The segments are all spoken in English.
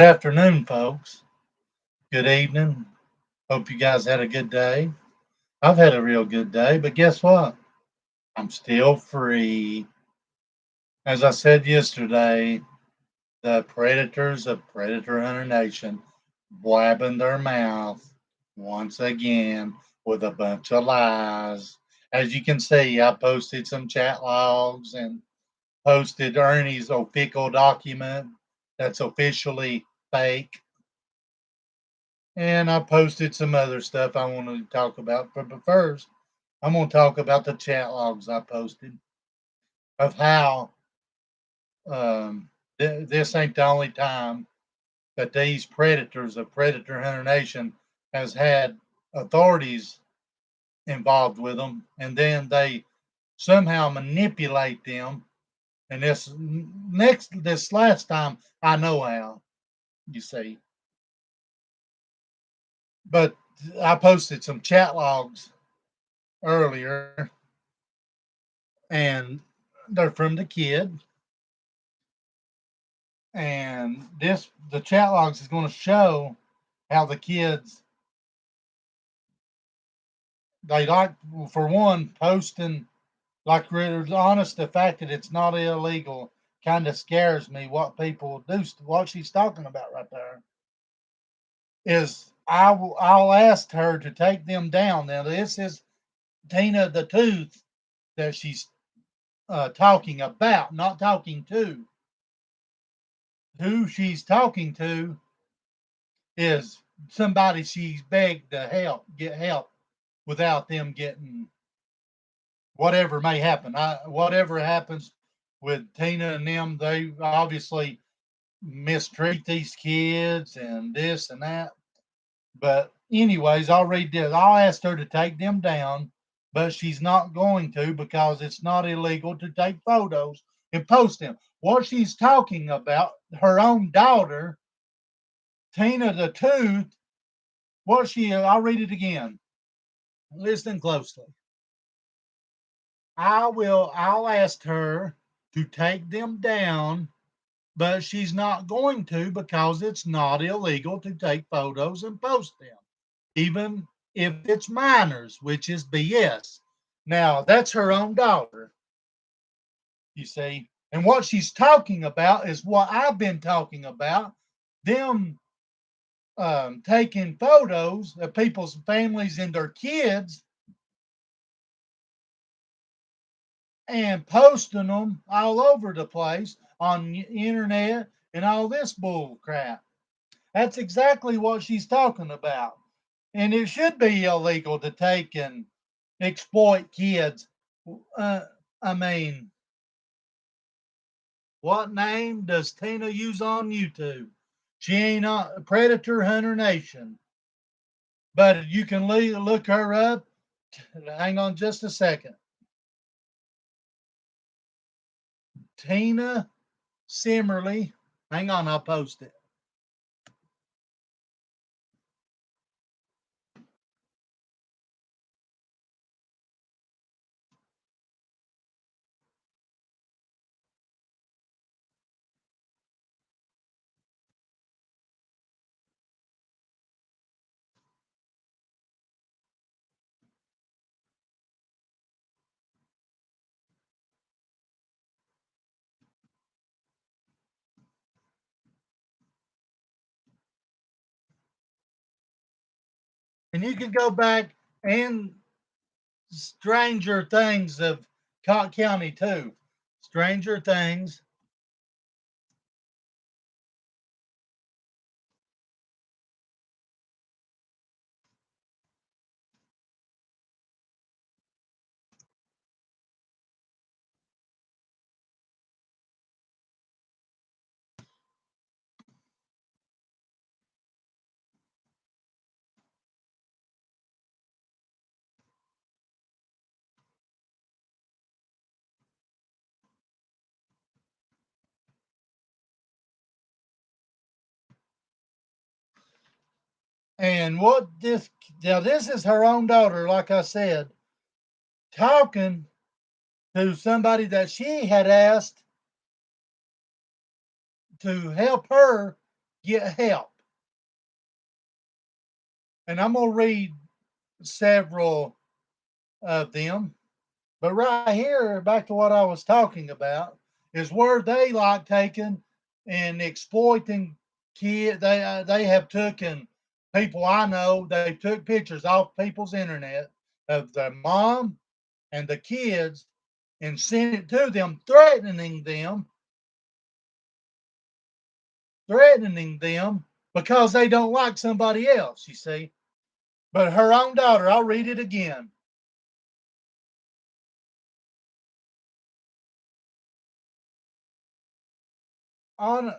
Good afternoon, folks. Good evening. Hope you guys had a good day. I've had a real good day, but guess what? I'm still free. As I said yesterday, the predators of Predator Hunter Nation blabbing their mouth once again with a bunch of lies. As you can see, I posted some chat logs and posted Ernie's official document that's officially fake. And I posted some other stuff I wanted to talk about. But first, I'm going to talk about the chat logs I posted of how this ain't the only time that these predators of Predator Hunter Nation has had authorities involved with them, and then they somehow manipulate them. And this last time, I know how. You see, but I posted some chat logs earlier, and they're from the kid. And the chat logs is going to show how the kids, they like, for one, posting, like, honest, the fact that it's not illegal kind of scares me. What people do, what she's talking about right there is I'll ask her to take them down. Now, this is Tina the Tooth that she's talking about, not talking to. Who she's talking to is somebody she's begged to get help without them getting whatever may happen. Whatever happens with Tina and them, they obviously mistreat these kids and this and that. But anyways, I'll read this. I'll ask her to take them down, but she's not going to because it's not illegal to take photos and post them. What she's talking about, her own daughter, Tina the Tooth, I'll read it again. Listen closely. I'll ask her to take them down, but she's not going to because it's not illegal to take photos and post them, even if it's minors, which is BS. Now, that's her own daughter, you see. And what she's talking about is what I've been talking about, them taking photos of people's families and their kids and posting them all over the place on the internet and all this bull crap. That's exactly what she's talking about. And it should be illegal to take and exploit kids. Uh, I mean, what name does Tina use on YouTube? She ain't on Predator Hunter Nation. But you can look her up. Hang on just a second. Tina Simmerly. Hang on, I'll post it. And you can go back and Stranger Things of Cott County too. Stranger Things. And what this now this is her own daughter, like I said, talking to somebody that she had asked to help her get help. And I'm going to read several of them. But right here, back to what I was talking about, is where they like taking and exploiting kids. They have taken people I know. They took pictures off people's internet of their mom and the kids and sent it to them, threatening them because they don't like somebody else. You see, but her own daughter. I'll read it again. On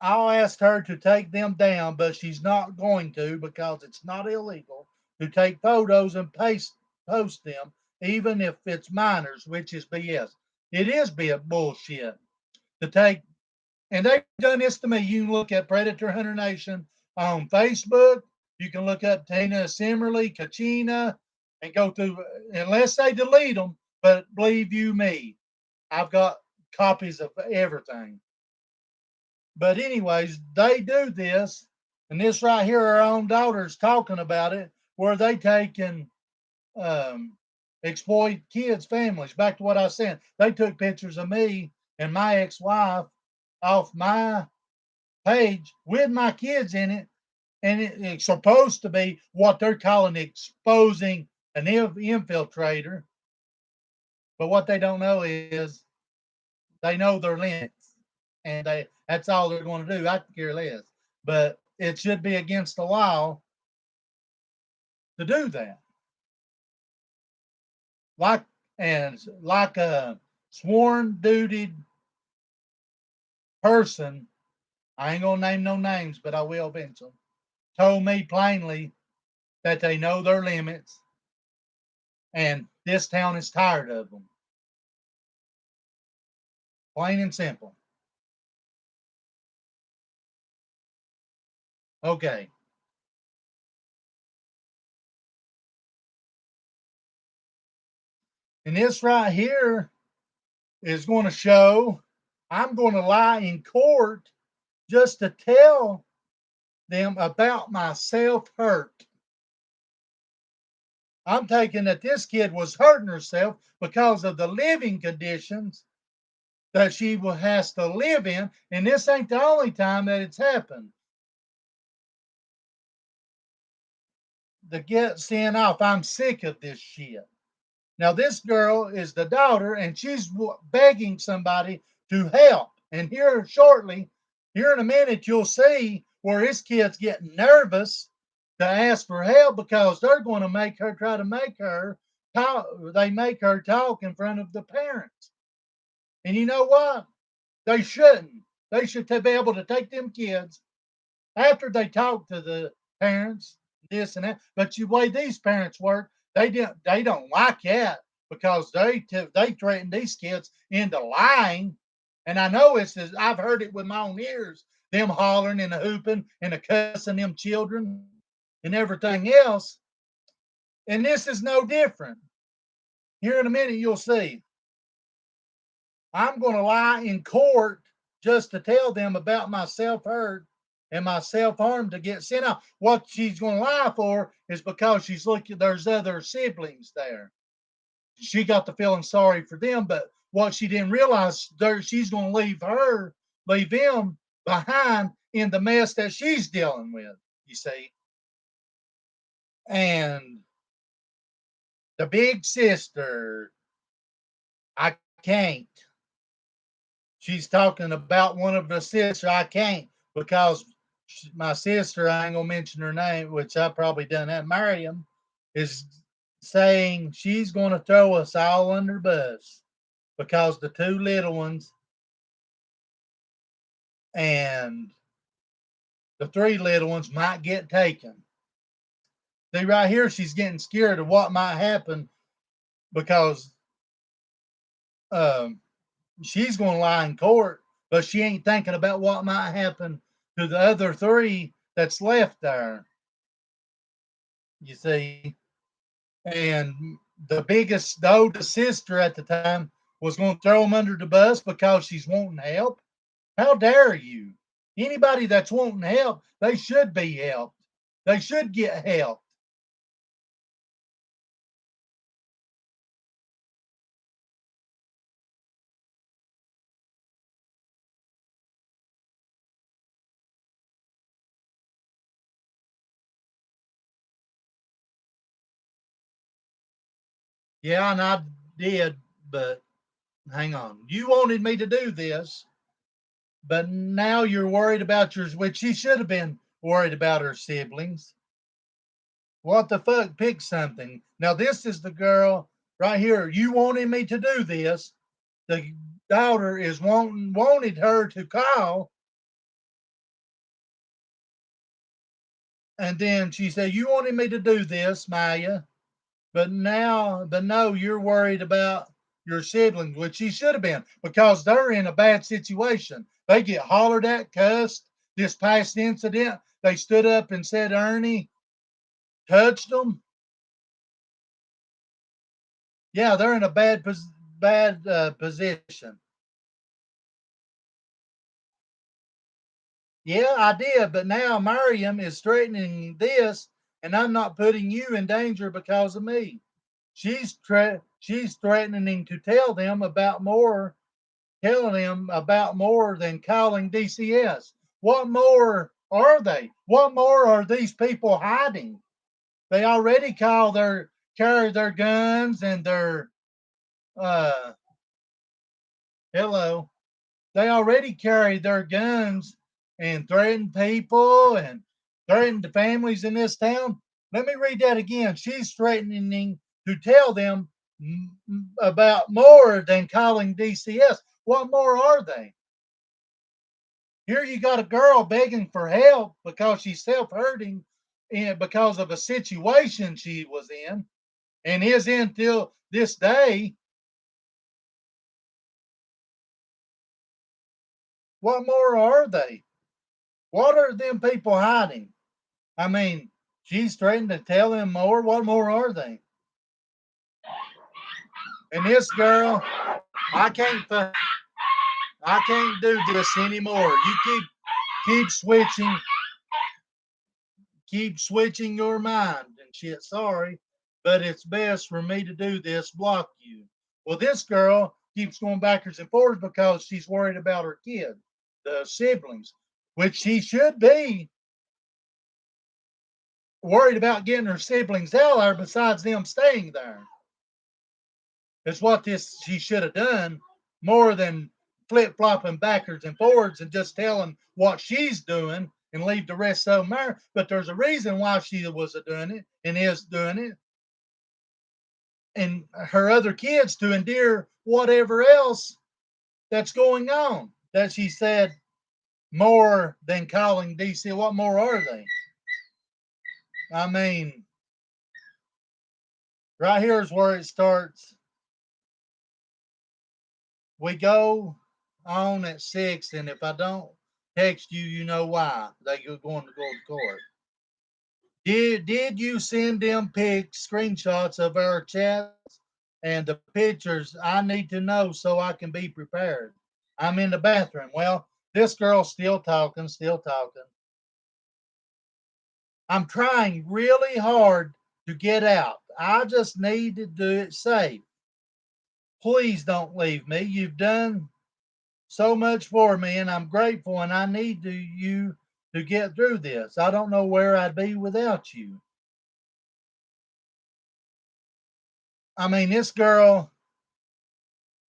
I'll ask her to take them down, but she's not going to because it's not illegal to take photos and post them, even if it's minors, which is BS. It is bullshit to take, and they've done this to me. You can look at Predator Hunter Nation on Facebook. You can look up Tina Simmerly, Kachina, and go through, unless they delete them. But believe you me, I've got copies of everything. But anyways, they do this, and this right here, our own daughter's talking about it, where they take and um, exploit kids' families. Back to what I said, they took pictures of me and my ex-wife off my page with my kids in it, and it's supposed to be what they're calling exposing an infiltrator. But what they don't know is they know their limits, and that's all they're going to do. I could care less, but it should be against the law to do that. Like like a sworn duty person, I ain't gonna name no names, but I will eventually. Told me plainly that they know their limits, and this town is tired of them. Plain and simple. Okay, and this right here is going to show I'm going to lie in court just to tell them about my self hurt. I'm taking that this kid was hurting herself because of the living conditions that she has to live in. And this ain't the only time that it's happened. To get sent off, I'm sick of this shit. Now, this girl is the daughter, and she's begging somebody to help. And here shortly, here in a minute, you'll see where this kid's getting nervous to ask for help because they're going to make her try to make her talk. They make her talk in front of the parents. And you know what? They shouldn't. They should be able to take them kids after they talk to the parents, this and that. But the way these parents work, they don't like that because they threaten these kids into lying. And I know I've heard it with my own ears, them hollering and hooping and cussing them children and everything else. And this is no different. Here in a minute, you'll see. I'm going to lie in court just to tell them about my self hurt and my self harm to get sent out. What she's going to lie for is because she's looking, there's other siblings there. She got the feeling sorry for them, but what she didn't realize, she's going to leave them behind in the mess that she's dealing with, you see. And the big sister, I can't. She's talking about one of the sisters. I can't because my sister, I ain't gonna mention her name, which I probably done that. Miriam is saying she's gonna throw us all under the bus because the two little ones and the three little ones might get taken. See right here, she's getting scared of what might happen because um, she's going to lie in court, but she ain't thinking about what might happen to the other three that's left there. You see, and the oldest sister at the time was going to throw them under the bus because she's wanting help. How dare you? Anybody that's wanting help, they should be helped. They should get help. Yeah, and I did, but hang on. You wanted me to do this, but now you're worried about yours, which she should have been worried about her siblings. What the fuck? Pick something. Now, this is the girl right here. You wanted me to do this. The daughter is wanted her to call, and then she said, "You wanted me to do this, Maya, but no, you're worried about your siblings," which she should have been because they're in a bad situation. They get hollered at, cussed. This past incident, they stood up and said Ernie touched them. Yeah, they're in a bad position. Yeah, I did, but now Miriam is threatening this, and I'm not putting you in danger because of me. She's threatening to telling them about more than calling DCS. What more are they? What more are these people hiding? They already carry their guns and their uh hello. They already carry their guns and threaten people and threaten the families in this town. Let me read that again. She's threatening to tell them about more than calling DCS. What more are they? Here you got a girl begging for help because she's self hurting and because of a situation she was in and is in till this day. What more are they? What are them people hiding? I mean, she's threatening to tell them more. What more are they? And this girl, I can't, I can't do this anymore. You keep switching, keep switching your mind and shit. Sorry, but it's best for me to do this. Block you. Well, this girl keeps going backwards and forwards because she's worried about her kid, the siblings, which she should be worried about getting her siblings out there. Besides them staying there. Is what this she should have done more than flip flopping backwards and forwards and just telling what she's doing and leave the rest of them there. But there's a reason why she was doing it and is doing it, and her other kids to endure whatever else that's going on. That she said more than calling DC. What more are they? I mean, right here is where it starts. We go on at 6, and if I don't text you, you know why. You're going to go to court. Did you send them pics, screenshots of our chats and the pictures? I need to know so I can be prepared. I'm in the bathroom. Well, this girl's still talking, still talking. I'm trying really hard to get out. I just need to do it safe. Please don't leave me. You've done so much for me, and I'm grateful, and I need you to get through this. I don't know where I'd be without you. I mean, this girl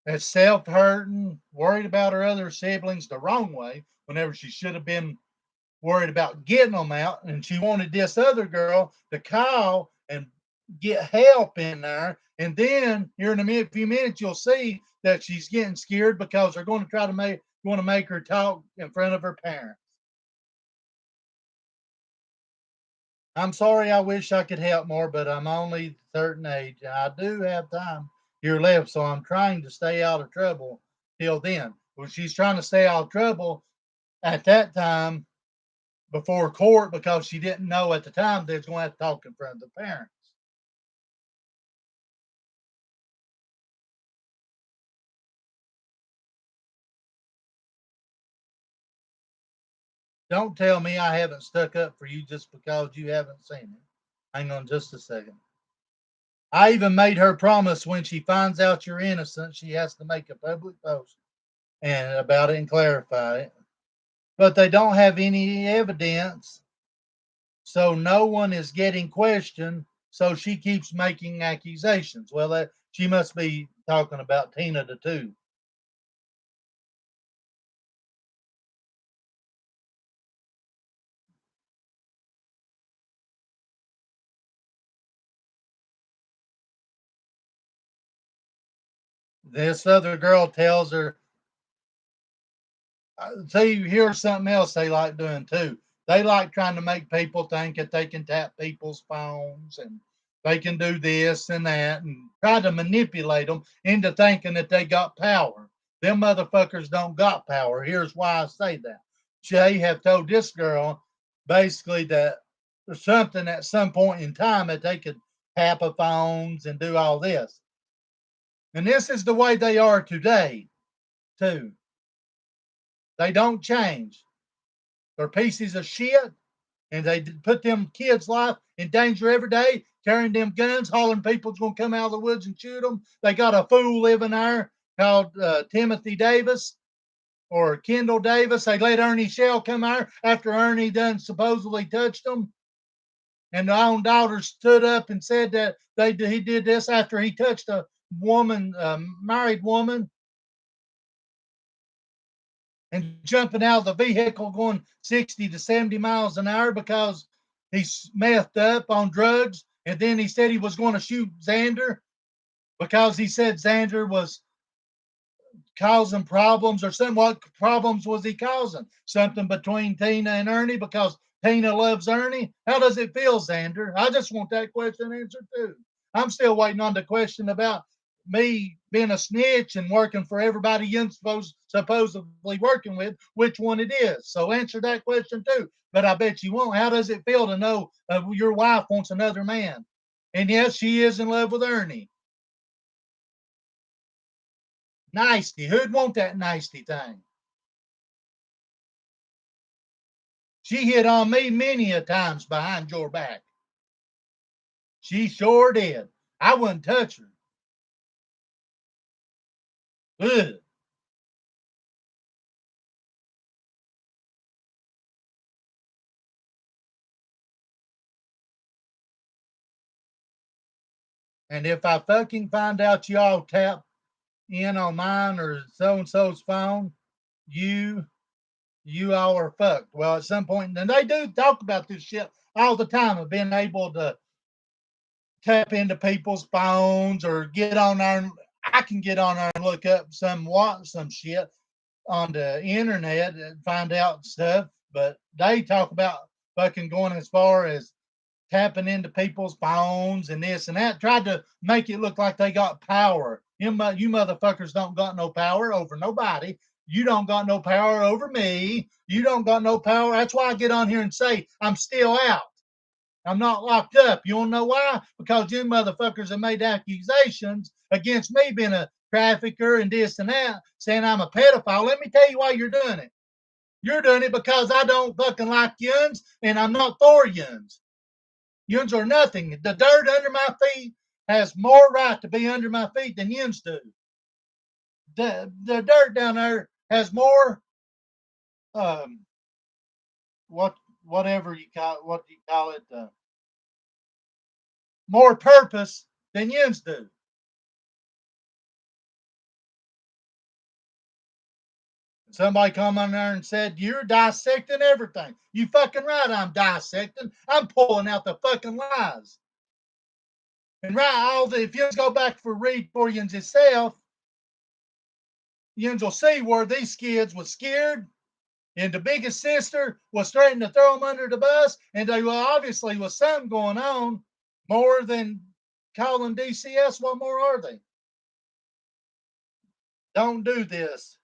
is self hurting, worried about her other siblings the wrong way, whenever she should have been worried about getting them out. And she wanted this other girl to call and get help in there. And then here in few minutes, you'll see that she's getting scared because they're going to try to make her talk in front of her parents. I'm sorry, I wish I could help more, but I'm only a certain age. And I do have time here left, so I'm trying to stay out of trouble till then. Well, she's trying to stay out of trouble at that time before court because she didn't know at the time they was going to have to talk in front of the parents. Don't tell me I haven't stuck up for you just because you haven't seen it. Hang on just a second. I even made her promise when she finds out you're innocent, she has to make a public post and about it and clarify it. But they don't have any evidence, so no one is getting questioned. So she keeps making accusations. Well, she must be talking about Tina the two. This other girl tells her, see, here's something else they like doing too. They like trying to make people think that they can tap people's phones and they can do this and that and try to manipulate them into thinking that they got power. Them motherfuckers don't got power. Here's why I say that. Jay have told this girl basically that there's something at some point in time that they could tap a phones and do all this. And this is the way they are today, too. They don't change. They're pieces of shit, and they put them kids' life in danger every day, carrying them guns, hollering people's gonna come out of the woods and shoot them. They got a fool living there called Timothy Davis or Kendall Davis. They let Ernie Shell come out after Ernie done supposedly touched them. And the own daughter stood up and said that he did this after he touched a woman, a married woman, and jumping out of the vehicle going 60 to 70 miles an hour because he's methed up on drugs. And then he said he was going to shoot Xander because he said Xander was causing problems or something. What problems was he causing? Something between Tina and Ernie because Tina loves Ernie. How does it feel, Xander? I just want that question answered too. I'm still waiting on the question about me being a snitch and working for everybody you're supposedly working with, which one it is. So answer that question too. But I bet you won't. How does it feel to know your wife wants another man? And yes, she is in love with Ernie. Nasty. Who'd want that nasty thing? She hit on me many a times behind your back. She sure did. I wouldn't touch her. Ugh. And if I fucking find out y'all tap in on mine or so and so's phone, you you all are fucked. Well, at some point, and they do talk about this shit all the time of being able to tap into people's phones or get on there. I can get on there and look up some shit on the internet and find out stuff, but they talk about fucking going as far as tapping into people's phones and this and that, tried to make it look like they got power. You motherfuckers don't got no power over nobody. You don't got no power over me. You don't got no power. That's why I get on here and say I'm still out. I'm not locked up. You want to know why? Because you motherfuckers have made accusations against me being a trafficker and this and that, saying I'm a pedophile. Let me tell you why you're doing it. You're doing it because I don't fucking like yuns and I'm not for yuns. Yuns are nothing. The dirt under my feet has more right to be under my feet than yuns do. The dirt down there has more um what whatever you call what do you call it more purpose than yuns do. Somebody come on there and said, you're dissecting everything. You fucking right, I'm dissecting. I'm pulling out the fucking lies. And right, if you go back for read for you yourself, you will see where these kids was scared and the biggest sister was threatening to throw them under the bus, and they obviously was something going on more than calling DCS. What more are they? Don't do this.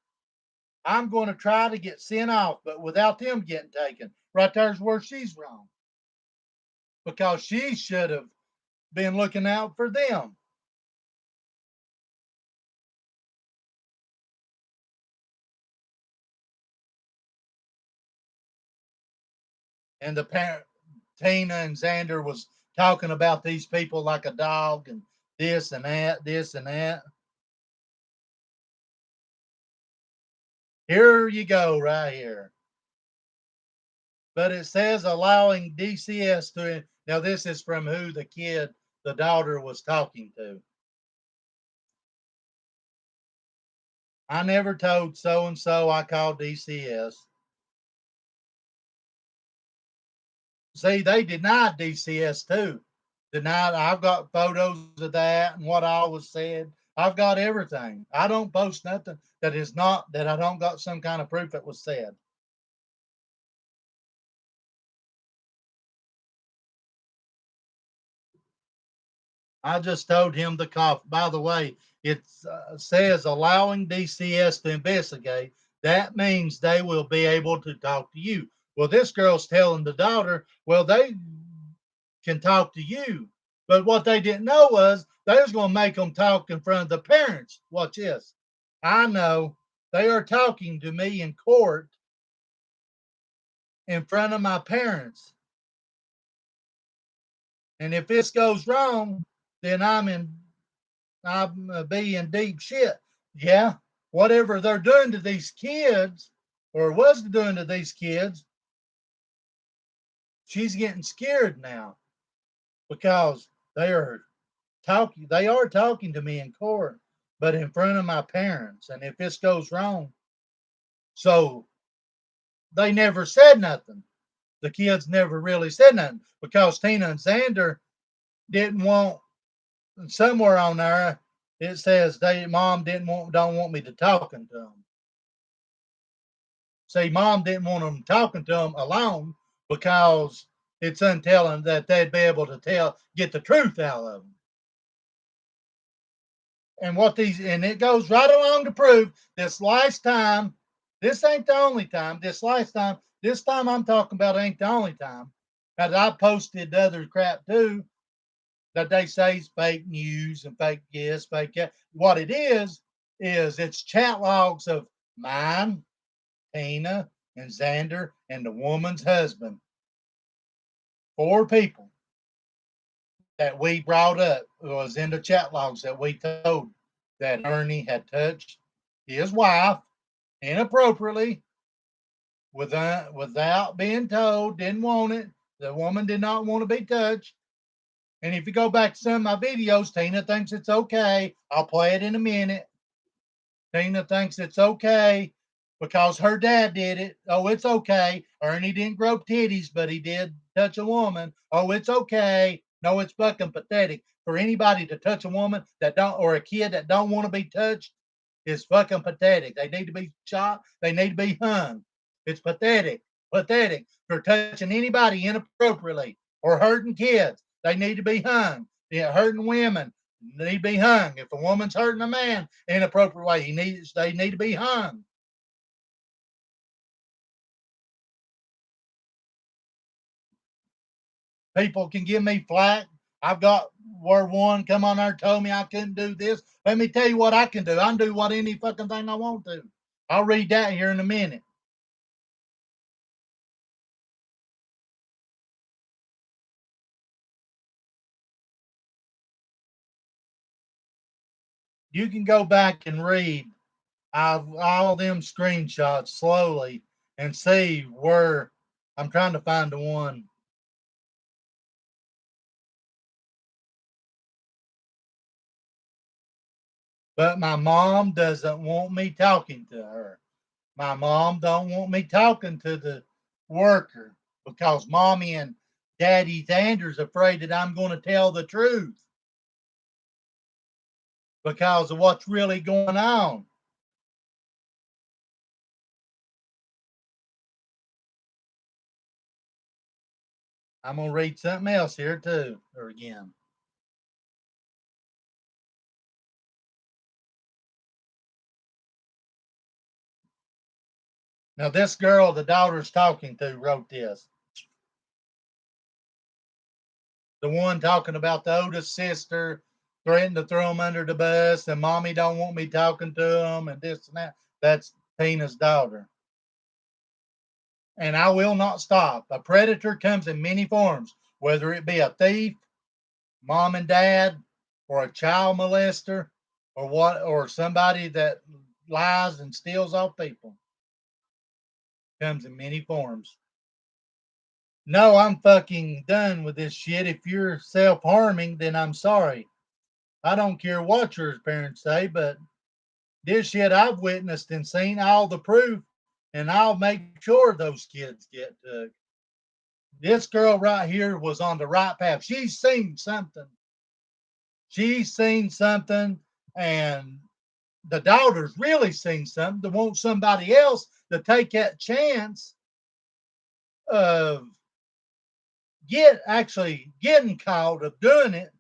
I'm going to try to get sent off, but without them getting taken. Right there's where she's wrong because she should have been looking out for them. And the parent, Tina and Xander, was talking about these people like a dog and this and that, this and that. Here you go, right here. But it says allowing DCS to. Now, this is from who the kid, the daughter, was talking to. I never told so and so I called DCS. See, they denied DCS too. Denied. I've got photos of that and what all was said. I've got everything. I don't post nothing that is not that I don't got some kind of proof that was said. I just told him the cough. By the way, it says allowing DCS to investigate. That means they will be able to talk to you. Well, this girl's telling the daughter, well, they can talk to you. But what they didn't know was they was going to make them talk in front of the parents. Watch this. I know they are talking to me in court in front of my parents. And if this goes wrong, then I'm be in deep shit. Yeah, whatever they're doing to these kids, or was doing to these kids, she's getting scared now because they are talking to me in court, but in front of my parents. And if this goes wrong, so they never said nothing. The kids never really said nothing because Tina and Xander didn't want somewhere on there it says they mom don't want me to talking to them. See, mom didn't want them talking to them alone because it's untelling that they'd be able to get the truth out of them. And it goes right along to prove this last time, this ain't the only time. This time I'm talking about ain't the only time. As I posted other crap too that they say is fake news and fake this, fake that. What it is it's chat logs of mine, Tina, and Xander, and the woman's husband. 4 people that we brought up was in the chat logs that we told that Ernie had touched his wife inappropriately without being told, didn't want it. The woman did not want to be touched. And if you go back to some of my videos, Tina thinks it's okay. I'll play it in a minute. Tina thinks it's okay because her dad did it. Oh, it's okay. Ernie didn't grow titties, but he did touch a woman. Oh, it's okay. No, it's fucking pathetic. For anybody to touch a woman that don't, or a kid that don't want to be touched, is fucking pathetic. They need to be shot. They need to be hung. It's pathetic. Pathetic for touching anybody inappropriately or hurting kids. They need to be hung. Yeah, hurting women need to be hung. If a woman's hurting a man in an appropriate way, they need to be hung. People can give me flack. I've got where one come on there told me I couldn't do this. Let me tell you what I can do. I can do what any fucking thing I want to. I'll read that here in a minute. You can go back and read all them screenshots slowly and see where I'm trying to find the one. But my mom doesn't want me talking to her. My mom don't want me talking to the worker because mommy and daddy Xander's afraid that I'm going to tell the truth because of what's really going on. I'm going to read something else here too, or again. Now, this girl the daughter's talking to wrote this. The one talking about the oldest sister threatened to throw him under the bus, and mommy don't want me talking to him, and this and that. That's Tina's daughter. and I will not stop. A predator comes in many forms, whether it be a thief, mom and dad, or a child molester, or somebody that lies and steals off people. Comes in many forms. No, I'm fucking done with this shit. If you're self harming, then I'm sorry. I don't care what your parents say, but this shit I've witnessed and seen all the proof, and I'll make sure those kids get took. This girl right here was on the right path. She's seen something. She's seen something, and the daughter's really seen something to want somebody else to take that chance of actually getting caught of doing it,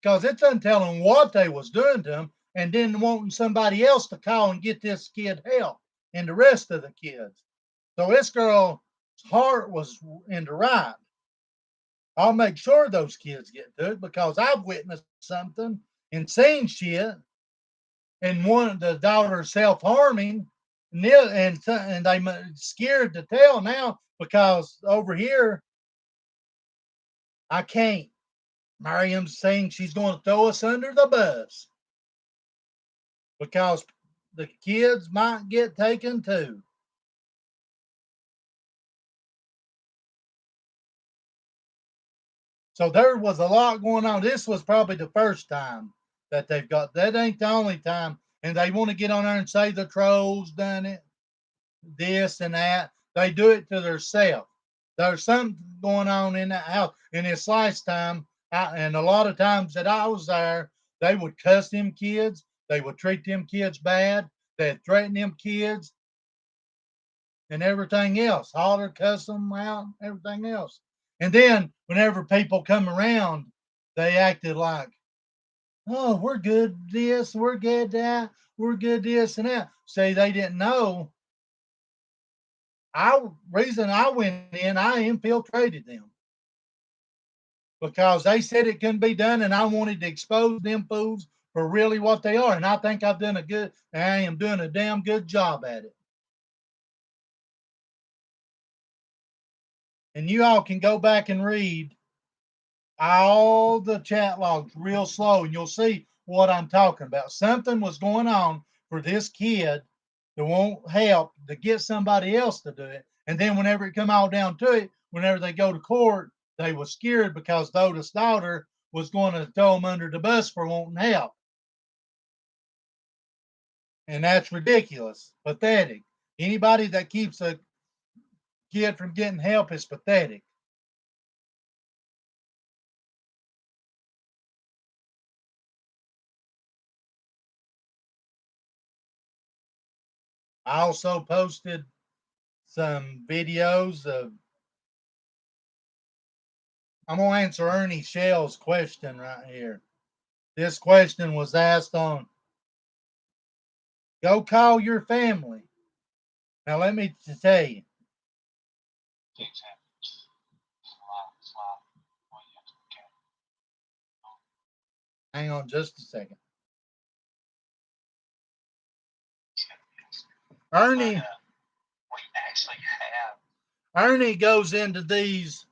because it's untelling what they was doing to him, and then wanting somebody else to call and get this kid help and the rest of the kids. So this girl's heart was in the right. I'll make sure those kids get to it because I've witnessed something and seen shit, and one of the daughters self harming, and they scared to tell now because over here I can't. Miriam's saying she's going to throw us under the bus because the kids might get taken too. So there was a lot going on. This was probably the first time that they've got. That ain't the only time. And they want to get on there and say the trolls done it, this and that. They do it to themselves. There's something going on in that house. In this last time, and a lot of times that I was there, they would cuss them kids. They would treat them kids bad. They'd threaten them kids and everything else. Holler, cuss them out, everything else. And then whenever people come around, they acted like, oh, we're good this, we're good that, we're good this and that. Say they didn't know. Reason I went in, I infiltrated them because they said it couldn't be done, and I wanted to expose them fools for really what they are. And I think I am doing a damn good job at it. And you all can go back and read all the chat logs real slow, and you'll see what I'm talking about. Something was going on for this kid to want help to get somebody else to do it. And then whenever it come all down to it, whenever they go to court, they was scared because the oldest daughter was going to throw them under the bus for wanting help. And that's ridiculous, pathetic. Anybody that keeps a kid from getting help is pathetic. I also posted some videos of. I'm gonna answer Ernie Shell's question right here. This question was asked on Go Call Your Family. Now let me tell you. Hang on just a second. Ernie Ernie goes into these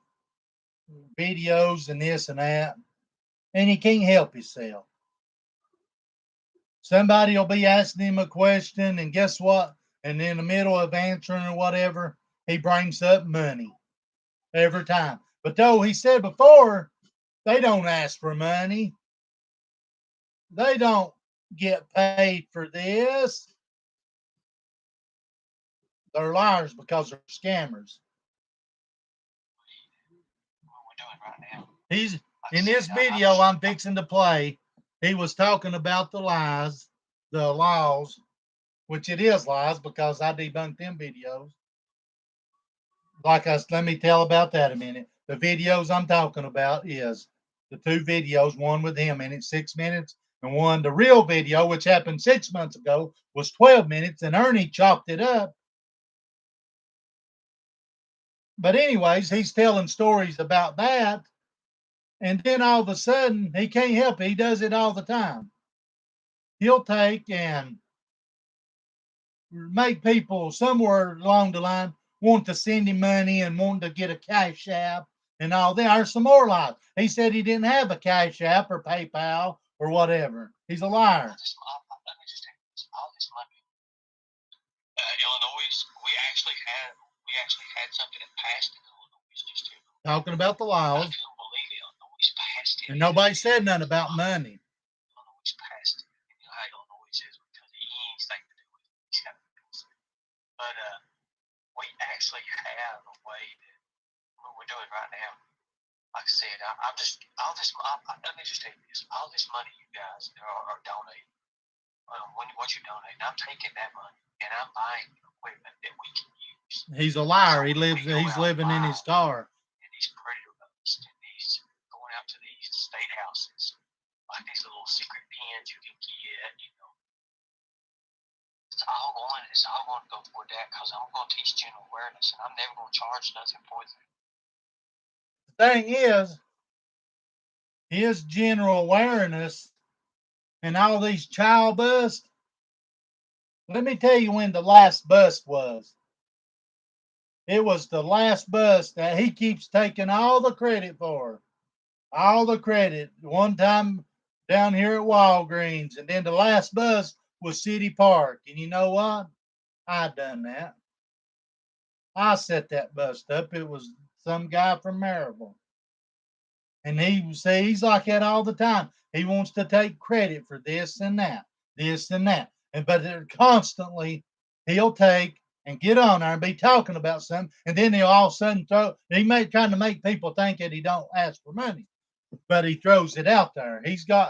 videos and this and that, and he can't help himself. Somebody will be asking him a question, and guess what? And in the middle of answering or whatever, he brings up money every time. But though he said before, they don't ask for money. They don't get paid for this. They're liars because they're scammers. He's in this video I'm fixing to play. He was talking about the lies, the laws, which it is lies because I debunked them videos. Let me tell about that a minute. The videos I'm talking about is the two videos, one with him in it, 6 minutes, and one, the real video, which happened 6 months ago, was 12 minutes, and Ernie chopped it up. But anyways, he's telling stories about that, and then all of a sudden, he can't help it. He does it all the time. He'll take and make people somewhere along the line wanting to send him money and wanting to get a cash app and all that. There's some more lies. He said he didn't have a cash app or PayPal or whatever. He's a liar. Let me just take this. All this money. Illinois, we actually had something that passed in Illinois just to. Talking about the laws. I couldn't believe Illinois passed it. And nobody said nothing about money. Illinois passed it. You know how Illinois is because he ain't anything to do with it. He's got to. But we actually have a way that we're doing right now. Like I said, let me just tell you this. All this money you guys are donating, what you donate, I'm taking that money and I'm buying equipment that we can use. He's a liar. He's living in his car. And he's predator boats and he's going out to these state houses, like these little secret pens you can get, you know. It's all going to go toward that because I'm going to teach general awareness and I'm never going to charge nothing for that. The thing is, his general awareness and all these child busts. Let me tell you when the last bust was. It was the last bust that he keeps taking all the credit for. All the credit. One time down here at Walgreens, and then the last bust was City Park. And you know what? I done that. I set that bust up. It was some guy from Maryville. And he's like that all the time. He wants to take credit for this and that, this and that. But constantly he'll take and get on there and be talking about something, and then he'll all of a sudden trying to make people think that he don't ask for money, but he throws it out there.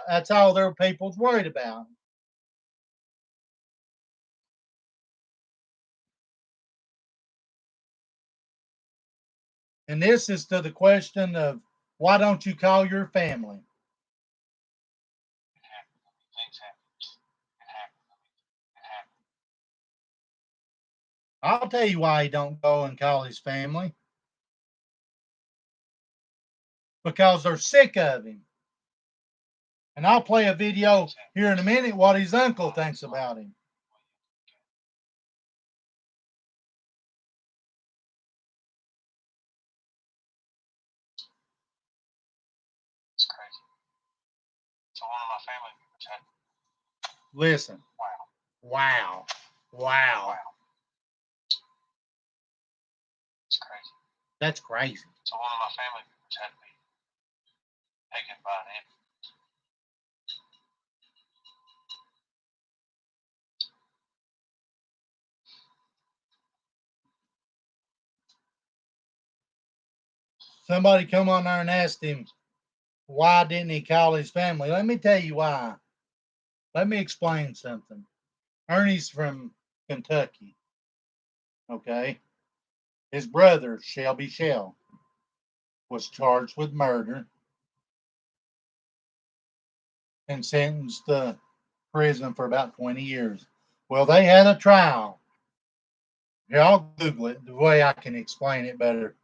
That's all their people's worried about. And this is to the question of why don't you call your family? I'll tell you why he don't go and call his family. Because they're sick of him. And I'll play a video here in a minute what his uncle thinks about him. It's crazy. So one of my family members had. Listen. Wow. It's crazy. That's crazy. So one of my family members had to be taken by an ambulance. Somebody come on there and asked him, why didn't he call his family? Let me tell you why. Let me explain something. Ernie's from Kentucky. Okay. His brother, Shelby Shell, was charged with murder and sentenced to prison for about 20 years. Well, they had a trial. Here, I'll Google it the way I can explain it better.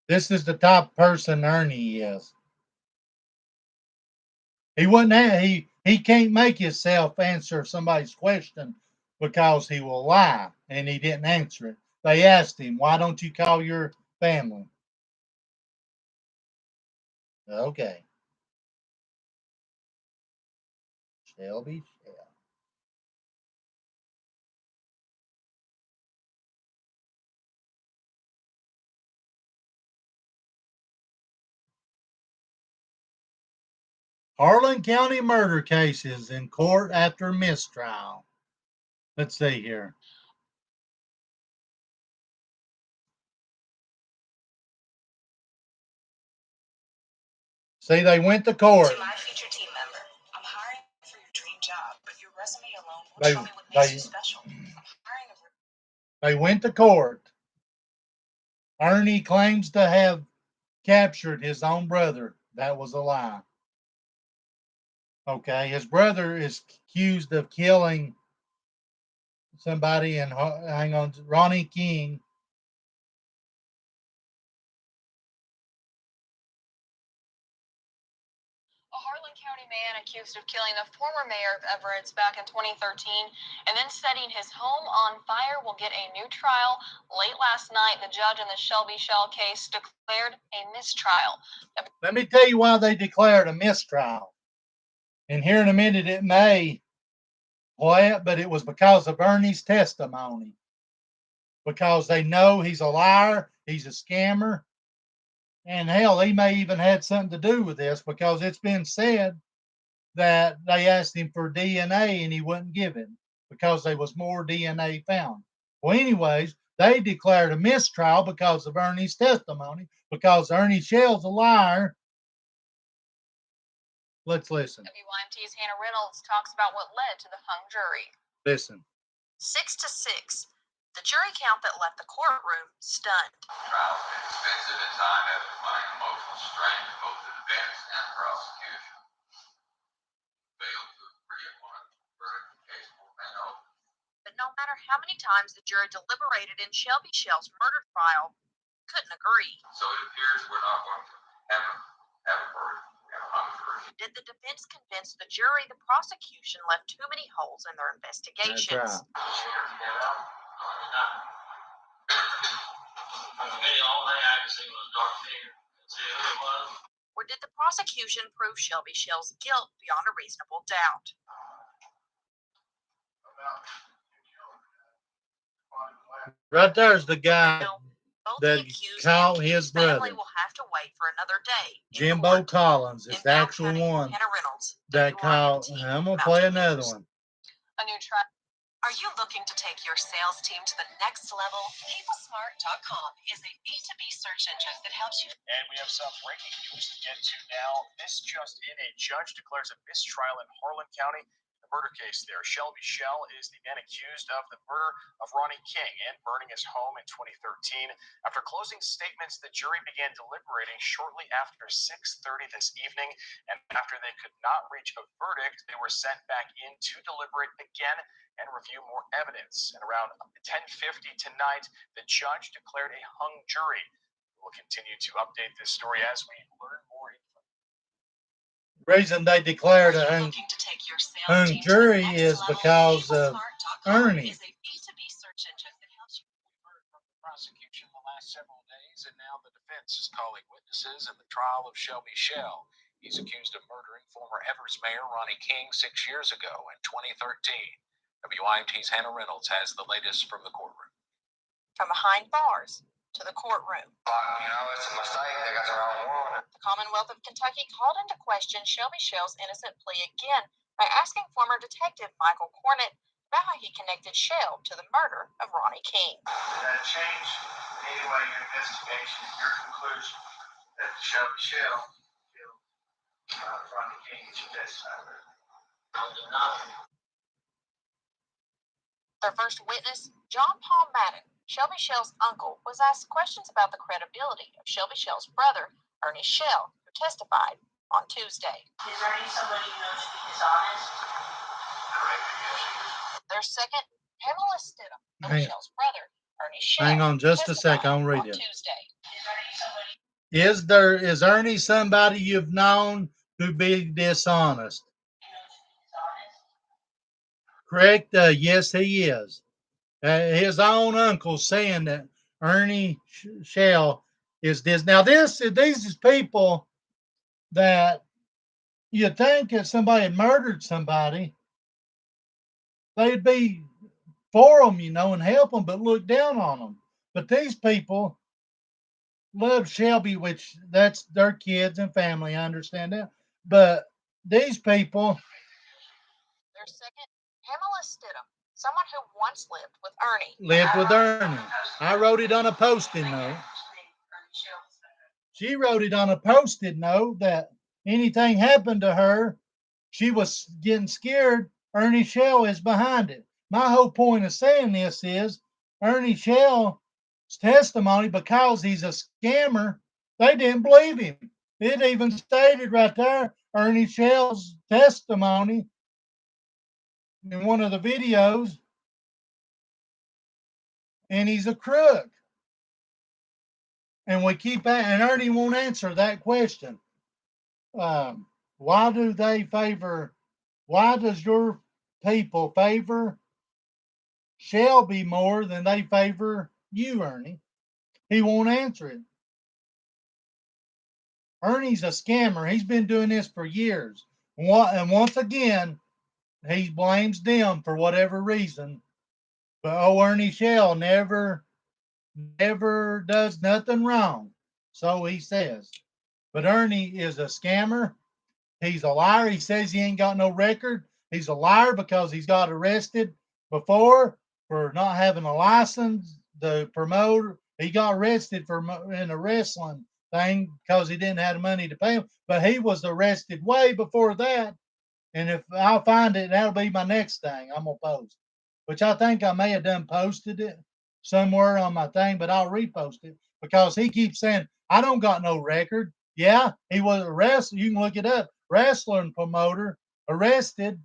This is the type of person Ernie is. He wouldn't. He can't make himself answer somebody's question because he will lie, and he didn't answer it. They asked him, "Why don't you call your family?" Okay. Shelby Shell. Harlan County murder cases in court after mistrial. Let's see here. See, they went to court. To my future team member, I'm hiring for your dream job, but your resume alone won't show me what makes you special. They went to court. Ernie claims to have captured his own brother. That was a lie. Okay, his brother is accused of killing somebody, and hang on, Ronnie King. A Harlan County man accused of killing the former mayor of Everett back in 2013 and then setting his home on fire will get a new trial. Late last night, the judge in the Shelby Shell case declared a mistrial. Let me tell you why they declared a mistrial. And here in a minute it may, but it was because of Ernie's testimony. Because they know he's a liar, he's a scammer, and hell, he may even had something to do with this because it's been said that they asked him for DNA and he wouldn't give it because there was more DNA found. Well, anyways, they declared a mistrial because of Ernie's testimony, because Ernie Shell's a liar. Let's listen. WYMT's Hannah Reynolds talks about what led to the hung jury. Listen. 6-6. The jury count that left the courtroom stunned. The trial's been expensive at time, edifying emotional strain to both the defense and the prosecution. Failed to agree upon a verdict, the case will remain open. But no matter how many times the jury deliberated in Shelby Shell's murder trial, couldn't agree. So it appears we're not going to have a verdict. Did the defense convince the jury the prosecution left too many holes in their investigations? That's right. Or did the prosecution prove Shelby Shell's guilt beyond a reasonable doubt? Right there's the guy Both that the accused called and his family brother. will have to wait for another day. Jimbo Collins is the Bell actual County, one Hannah Reynolds, that called. WYMT, I'm going to Mountain play another News. one. A new trial. Are you looking to take your sales team to the next level? PeopleSmart.com is a B2B search engine that helps you. And we have some breaking news to get to now. This just in, a judge declares a mistrial in Harlan County. The murder case there. Shelby Shell is the man accused of the murder of Ronnie King and burning his home in 2013. After closing statements, the jury began deliberating shortly after 6:30 this evening. And after they could not reach a verdict, they were sent back in to deliberate again and review more evidence. And around 10:50 tonight, the judge declared a hung jury. We'll continue to update this story as we learn more information. Reason they declared a hung jury is because of Ernie. We've heard from the prosecution the last several days, and now the defense is calling witnesses in the trial of Shelby Shell. He's accused of murdering former Everett Mayor Ronnie King 6 years ago in 2013. WYMT's Hannah Reynolds has the latest from the courtroom. From behind bars to the courtroom. It's a mistake. They got the wrong one. The Commonwealth of Kentucky called into question Shelby Shell's innocent plea again by asking former Detective Michael Cornett about how he connected Shell to the murder of Ronnie King. Did that change in any way your investigation, your conclusion that Shelby Shell killed Ronnie King as you testified? No, did not. Their first witness, John Paul Madden, Shelby Shell's uncle, was asked questions about the credibility of Shelby Shell's brother, Ernie Shell, who testified on Tuesday. Is Ernie somebody you know to be dishonest? Correct, yes, he is. Their second, Pamela Stidham, Shell's brother, Ernie Shell. Hang on just a second. I'll read it. Tuesday. Is Ernie somebody you've known to be dishonest? Correct. Yes, he is. His own uncle saying that Ernie Shell is this. Now, these is people that you think if somebody had murdered somebody, they'd be for them, and help them, but look down on them. But these people love Shelby, which that's their kids and family. I understand that. But these people. Their second, Pamela Stidham, someone who once lived with Ernie. I wrote it on a Post-it note. She wrote it on a Post-it note that anything happened to her, she was getting scared. Ernie Shell is behind it. My whole point of saying this is Ernie Shell's testimony, because he's a scammer, they didn't believe him. It even stated right there, Ernie Shell's testimony in one of the videos, and he's a crook. And we keep and Ernie won't answer that question. Why do they favor? Why does your people favor Shelby more than they favor you, Ernie? He won't answer it. Ernie's a scammer. He's been doing this for years. And once again, he blames them for whatever reason. But Ernie Shell never does nothing wrong. So he says. But Ernie is a scammer. He's a liar. He says he ain't got no record. He's a liar because he's got arrested before for not having a license. The promoter, he got arrested for in a wrestling thing because he didn't have the money to pay him. But he was arrested way before that. And if I'll find it, that'll be my next thing I'm gonna post. Which I think I may have done posted it somewhere on my thing, but I'll repost it because he keeps saying I don't got no record. Yeah, he was a wrestler. You can look it up. Wrestling promoter arrested.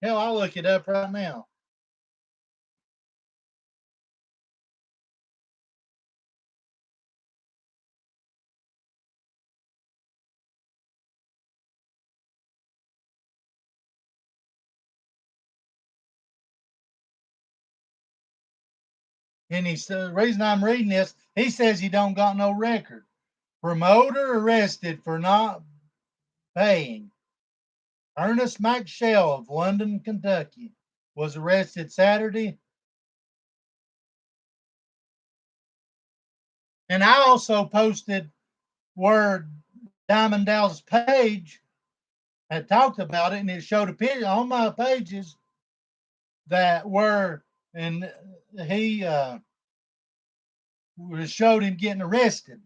Hell, I'll look it up right now. And he said, the reason I'm reading this, he says he don't got no record. Promoter arrested for not paying. Ernest McShell of London, Kentucky, was arrested Saturday. And I also posted where Diamond Dallas Page had talked about it, and it showed a picture on my pages that were, and he showed him getting arrested.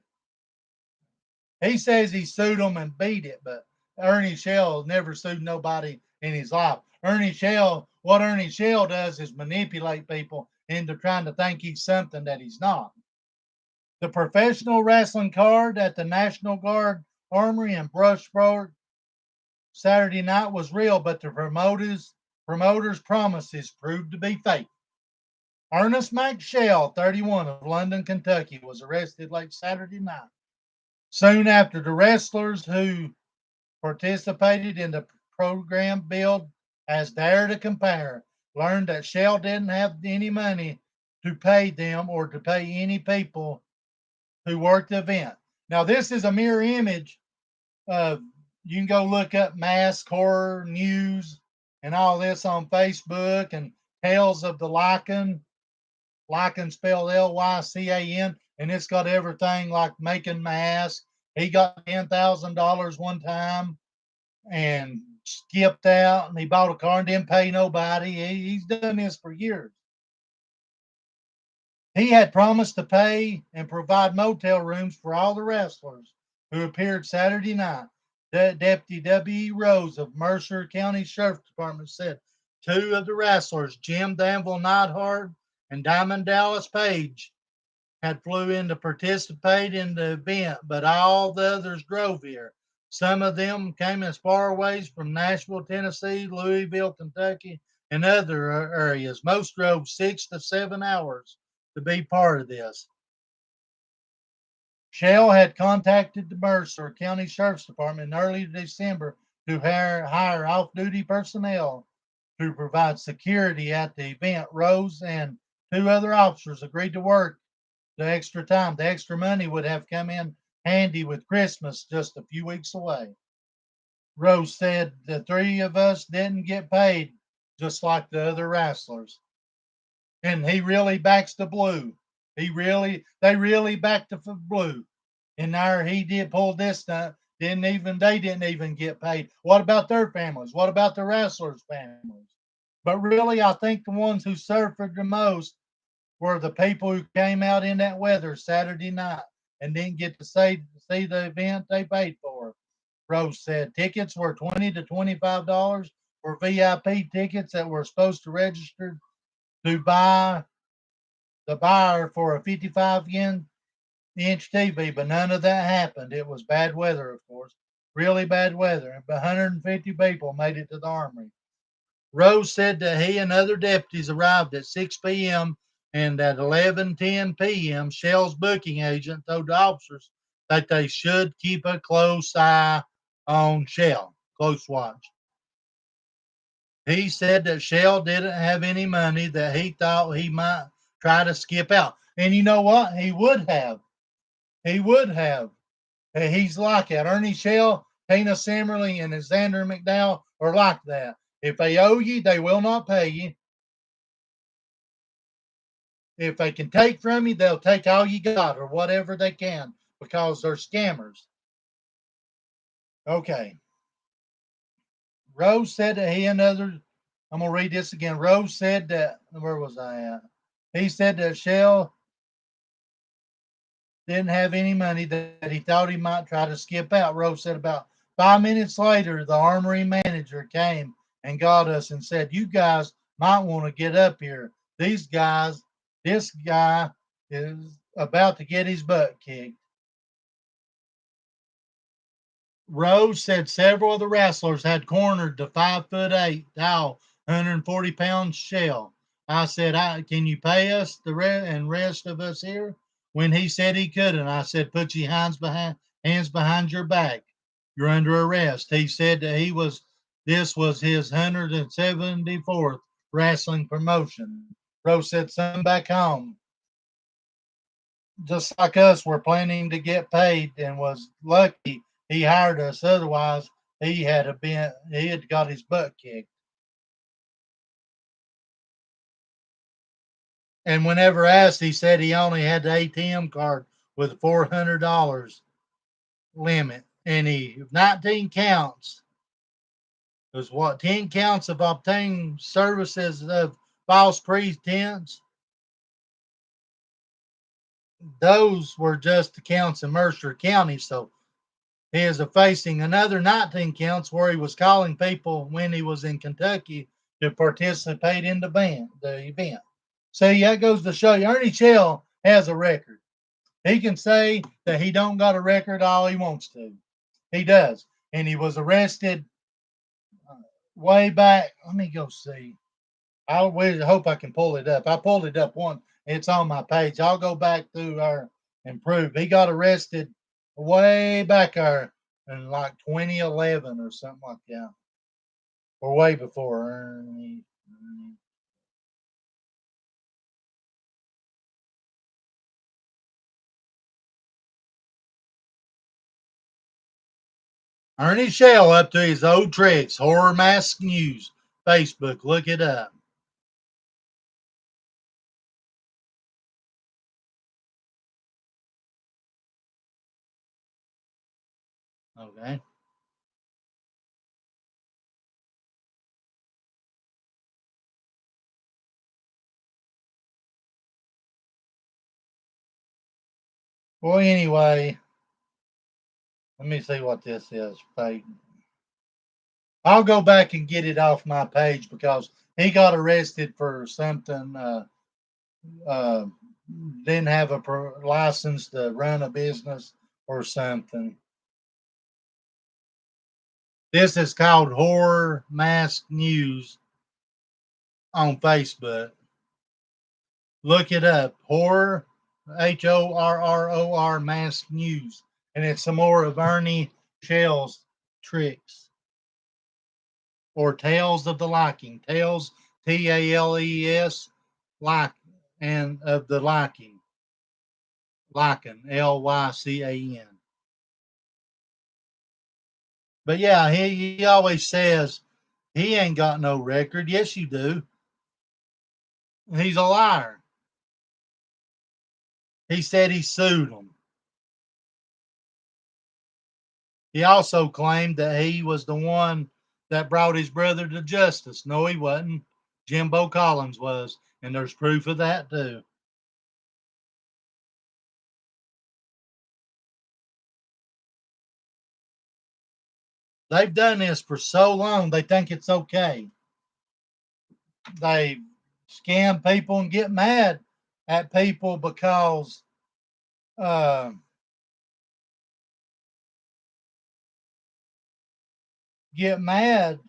He says he sued him and beat it, but Ernie Shell never sued nobody in his life. What Ernie Shell does is manipulate people into trying to think he's something that he's not. The professional wrestling card at the National Guard Armory in Brushburg Saturday night was real, but the promoters' promises proved to be fake. Ernest McShell, 31, of London, Kentucky, was arrested late Saturday night. Soon after, the wrestlers who participated in the program billed as Dare to Compare learned that Shell didn't have any money to pay them or to pay any people who worked the event. Now, this is a mirror image of, you can go look up Mask Horror News and all this on Facebook and Tales of the Lycan spelled Lycan, and it's got everything like making masks. He got $10,000 one time and skipped out, and he bought a car and didn't pay nobody. He's done this for years. He had promised to pay and provide motel rooms for all the wrestlers who appeared Saturday night. Deputy W.E. Rose of Mercer County Sheriff's Department said two of the wrestlers, Jim Danville Neidhart and Diamond Dallas Page, had flew in to participate in the event, but all the others drove here. Some of them came as far away from Nashville, Tennessee, Louisville, Kentucky, and other areas. Most drove 6 to 7 hours to be part of this. Shell had contacted the Mercer County Sheriff's Department in early December to hire off-duty personnel to provide security at the event. Rose and two other officers agreed to work the extra time. The extra money would have come in handy with Christmas just a few weeks away. Rose said the three of us didn't get paid just like the other wrestlers. And he really backs the blue. They really backed the blue. And there he did pull this stunt. They didn't even get paid. What about their families? What about the wrestlers' families? But really, I think the ones who suffered the most were the people who came out in that weather Saturday night and didn't get to see the event they paid for. Rose said tickets were $20 to $25 for VIP tickets that were supposed to register to buy the buyer for a 55-inch TV, but none of that happened. It was bad weather, of course, really bad weather, and 150 people made it to the armory. Rose said that he and other deputies arrived at 6 p.m. and at 11:10 p.m., Shell's booking agent told the officers that they should keep a close eye on Shell. close watch. He said that Shell didn't have any money, that he thought he might try to skip out. And you know what? He would have. He would have. And he's like that. Ernie Shell, Tina Simmerly, and Xander McDowell are like that. If they owe you, they will not pay you. If they can take from you, they'll take all you got or whatever they can because they're scammers. Okay. Rose said that he and others, I'm going to read this again. Rose said that, where was I at? He said that Shell didn't have any money, that he thought he might try to skip out. Rose said about 5 minutes later, the armory manager came and got us and said, you guys might want to get up here. This guy is about to get his butt kicked. Rose said several of the wrestlers had cornered the 5'8" tall, 140-pound Shell. I said, can you pay us the rest of us here? When he said he couldn't, I said, put your hands behind your back. You're under arrest. He said that this was his 174th wrestling promotion. Rose said, some back home, just like us, were planning to get paid and was lucky he hired us. Otherwise, he had got his butt kicked. And whenever asked, he said he only had the ATM card with a $400 limit. And 19 counts was 10 counts of obtaining services of false pretense. Those were just the counts in Mercer County. So he is facing another 19 counts where he was calling people when he was in Kentucky to participate in the event. See, that goes to show you, Ernie Shell has a record. He can say that he don't got a record all he wants to. He does. And he was arrested way back. Let me go see. I hope I can pull it up. I pulled it up once. It's on my page. I'll go back through our and prove. He got arrested way back there in like 2011 or something like that. Or way before. Ernie Shell up to his old tricks. Horror Mask News. Facebook. Look it up. Okay. Well, anyway, let me see what this is. I'll go back and get it off my page because he got arrested for something. Didn't have a license to run a business or something. This is called Horror Mask News on Facebook. Look it up. Horror, HORROR Mask News. And it's some more of Ernie Shell's tricks. Or Tales of the Liking. Tales, TALES, like, and of the Liking. Lycan, LYCAN. But yeah, he always says he ain't got no record. Yes, you do. He's a liar. He said he sued him. He also claimed that he was the one that brought his brother to justice. No, he wasn't. Jimbo Collins was, and there's proof of that too. They've done this for so long, they think it's okay. They scam people and get mad at people because get mad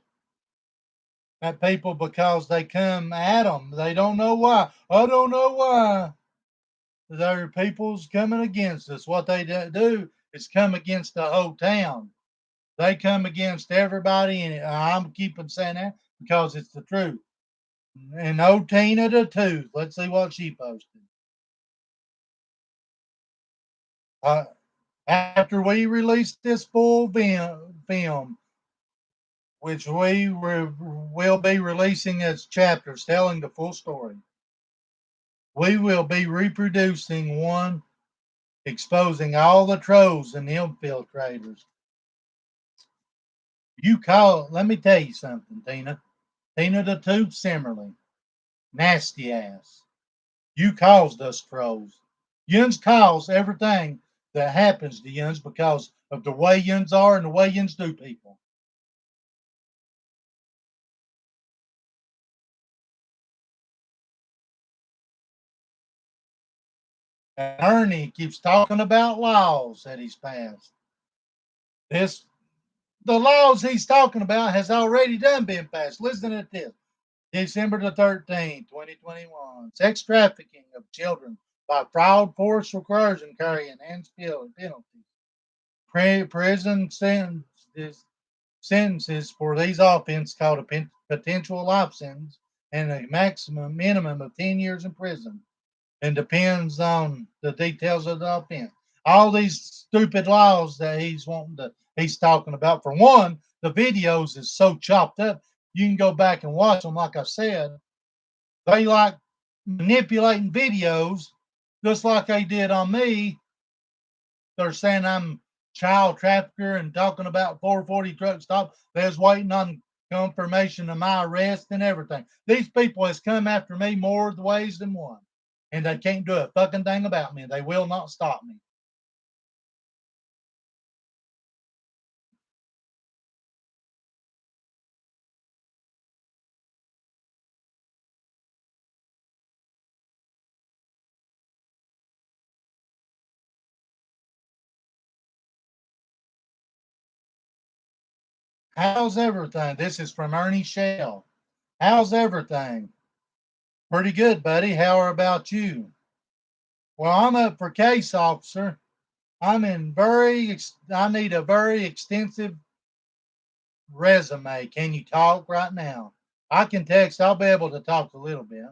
at people because they come at them. They don't know why. I don't know why. There are people's coming against us. What they do is come against the whole town. They come against everybody, and I'm keeping saying that because it's the truth. And old Tina the Tooth, let's see what she posted. After we release this full film, which will be releasing as chapters telling the full story, we will be reproducing one exposing all the trolls and infiltrators. Let me tell you something, Tina. Tina the Tooth Simmerly. Nasty ass. You caused us trolls. Yuns cause everything that happens to Yuns because of the way Yuns are and the way Yuns do people. And Ernie keeps talking about laws that he's passed. The laws he's talking about has already done been passed. Listen to this. December the 13th, 2021. Sex trafficking of children by fraud, force, or coercion carrying and penalties. Prison sentences for these offenses called a potential life sentence and a minimum of 10 years in prison, and depends on the details of the offense. All these stupid laws that he's talking about. For one, the videos is so chopped up. You can go back and watch them. Like I said, they like manipulating videos just like they did on me. They're saying I'm child trafficker and talking about 440 truck stop. They was waiting on confirmation of my arrest and everything. These people has come after me more ways than one, and they can't do a fucking thing about me. They will not stop me. How's everything? This is from Ernie Shell. How's everything? Pretty good, buddy. How about you? Well, I'm up for case officer. I need a very extensive resume. Can you talk right now? I can text. I'll be able to talk a little bit.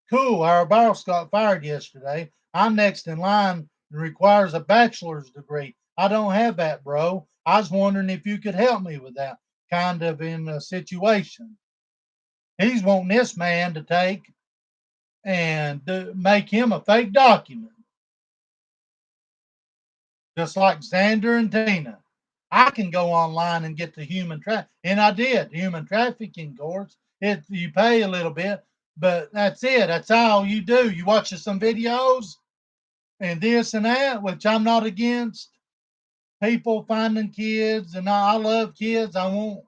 Cool. Our boss got fired yesterday. I'm next in line and requires a bachelor's degree. I don't have that, bro. I was wondering if you could help me with that kind of in a situation. He's wanting this man to take and make him a fake document, just like Xander and Tina. I can go online and get the and I did human trafficking course. You pay a little bit, but that's it. That's all you do. You watch some videos and this and that, which I'm not against. People finding kids, and I love kids. I want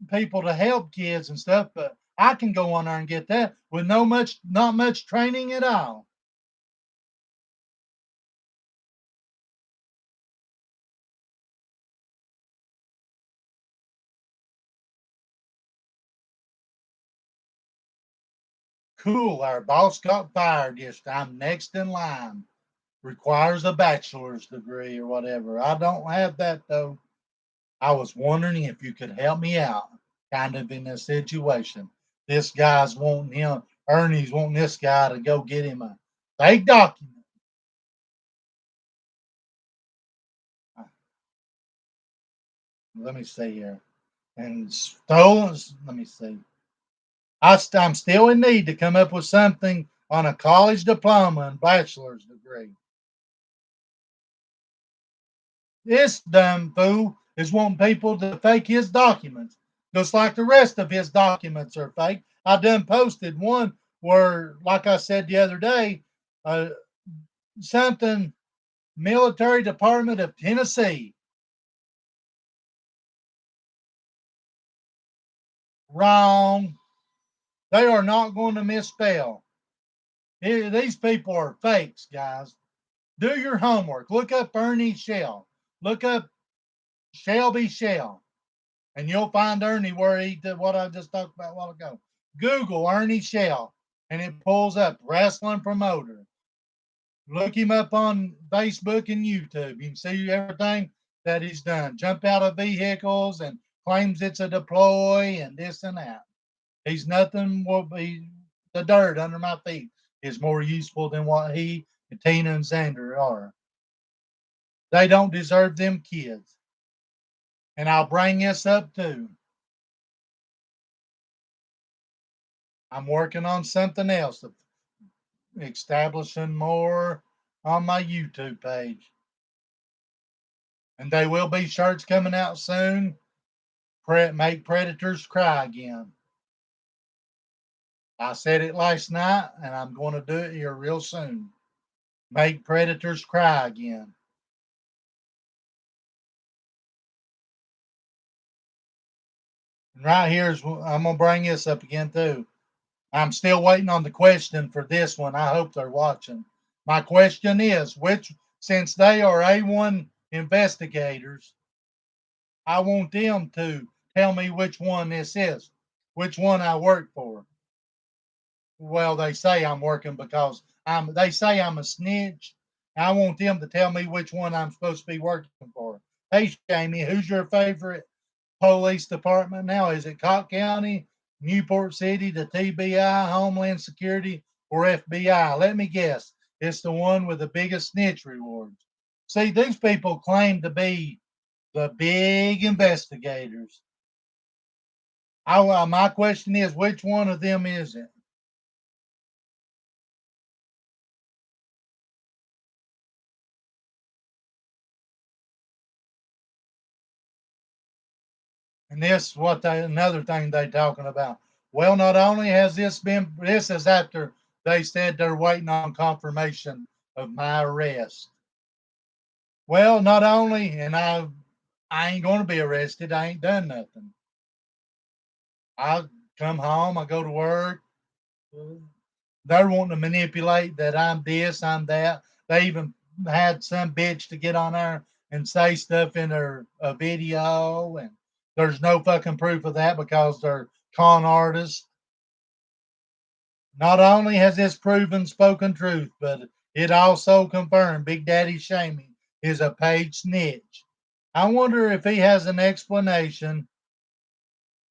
people to help kids and stuff, but I can go on there and get that with not much training at all. Cool. Our boss got fired yesterday. I'm next in line. Requires a bachelor's degree or whatever. I don't have that though. I was wondering if you could help me out, kind of in this situation. This guy's wanting him, Ernie's wanting this guy to go get him a fake document. Let me see here. And stolen, let me see. I'm still in need to come up with something on a college diploma and bachelor's degree. This dumb fool is wanting people to fake his documents, just like the rest of his documents are fake. I done posted one where, like I said the other day, something Military Department of Tennessee. Wrong. They are not going to misspell. These people are fakes, guys. Do your homework. Look up Ernie Shell. Look up Shelby Shell. And you'll find Ernie where he did what I just talked about a while ago. Google Ernie Shell, and it pulls up wrestling promoter. Look him up on Facebook and YouTube. You can see everything that he's done. Jump out of vehicles and claims it's a deploy and this and that. He's nothing will be the dirt under my feet is more useful than what he and Tina and Xander are. They don't deserve them kids. And I'll bring this up too. I'm working on something else, establishing more on my YouTube page. And there will be shirts coming out soon. Make predators cry again. I said it last night, and I'm going to do it here real soon. Make predators cry again. And right here is, I'm going to bring this up again too. I'm still waiting on the question for this one. I hope they're watching. My question is, since they are A1 investigators, I want them to tell me which one this is, which one I work for. Well, they say I'm working because they say I'm a snitch. I want them to tell me which one I'm supposed to be working for. Hey, Jamie, who's your favorite police department now? Is it Cobb County, Newport City, the TBI, Homeland Security, or FBI? Let me guess. It's the one with the biggest snitch rewards. See, these people claim to be the big investigators. My question is, which one of them is it? And this another thing they talking about. Well, not only has this is after they said they're waiting on confirmation of my arrest. Well, not only, and I ain't going to be arrested. I ain't done nothing. I come home, I go to work. They're wanting to manipulate that I'm this, I'm that. They even had some bitch to get on there and say stuff in their video, and there's no fucking proof of that because they're con artists. Not only has this proven spoken truth, but it also confirmed Big Daddy Shamey is a paid snitch. I wonder if he has an explanation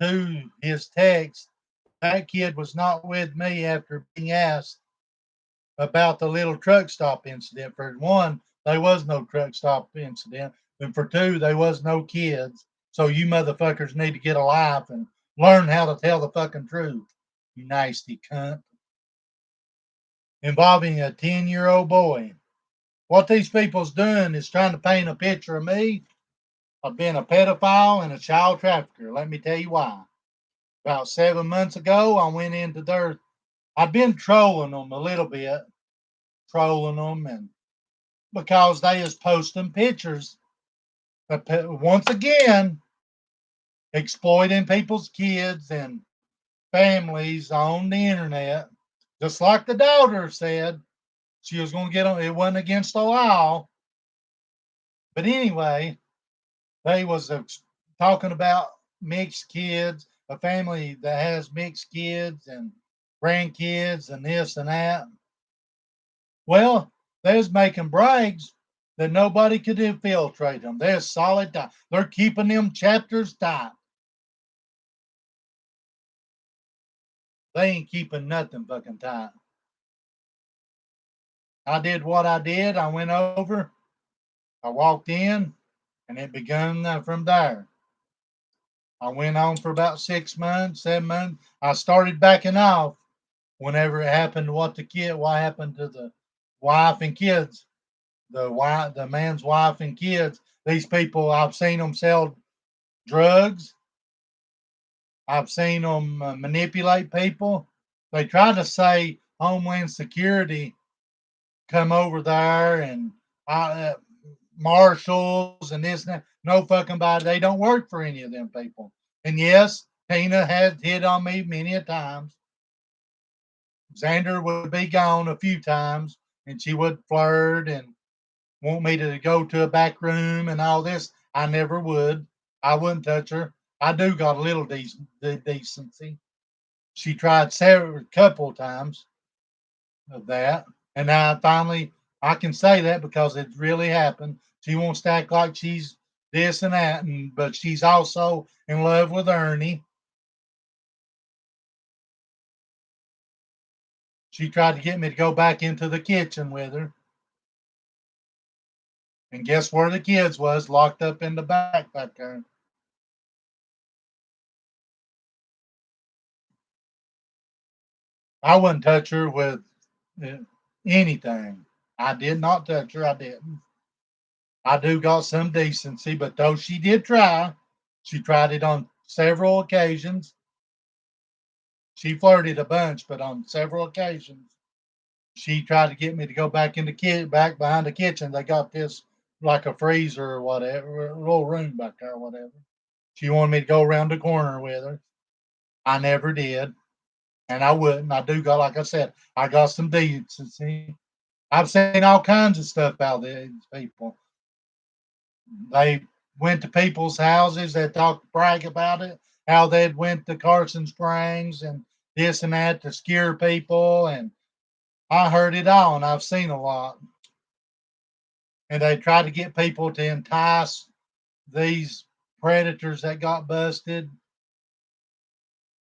to his text. That kid was not with me after being asked about the little truck stop incident. For one, there was no truck stop incident. And for two, there was no kids. So you motherfuckers need to get a life and learn how to tell the fucking truth, you nasty cunt. Involving a 10-year-old boy. What these people's doing is trying to paint a picture of me of being a pedophile and a child trafficker. Let me tell you why. About 7 months ago, I went into I'd been trolling them a little bit, and because they is posting pictures, once again, exploiting people's kids and families on the internet, just like the daughter said she was going to get on. It wasn't against the law, but anyway, they was talking about mixed kids, a family that has mixed kids and grandkids and this and that. Well, they was making brags that nobody could infiltrate them. They're solid. They're keeping them chapters tight. They ain't keeping nothing fucking tight. I did what I did. I went over. I walked in, and it began from there. I went on for about 6 months, 7 months. I started backing off whenever it happened. What happened to the wife and kids? The man's wife and kids. These people, I've seen them sell drugs. I've seen them manipulate people. They try to say Homeland Security come over there and marshals and this and that. No fucking body. They don't work for any of them people. And yes, Tina has hit on me many a times. Xander would be gone a few times, and she would flirt and want me to go to a back room and all this. I never would. I wouldn't touch her. I do got a little decency. She tried several couple times of that, and I finally I can say that because it really happened. She wants to act like she's this and that, but she's also in love with Ernie. She tried to get me to go back into the kitchen with her. And guess where the kids was? Locked up in the back there. I wouldn't touch her with anything. I did not touch her. I didn't. I do got some decency, but though she did try, she tried it on several occasions. She flirted a bunch, but on several occasions, she tried to get me to go back in the back behind the kitchen. They got this like a freezer or whatever, a little room back there or whatever. She wanted me to go around the corner with her. I never did, and I wouldn't. I do got, like I said, I got some decency. I've seen all kinds of stuff out of these people. They went to people's houses that talk brag about it, how they'd went to Carson Springs and this and that to scare people, and I heard it all, and I've seen a lot. And they tried to get people to entice these predators that got busted,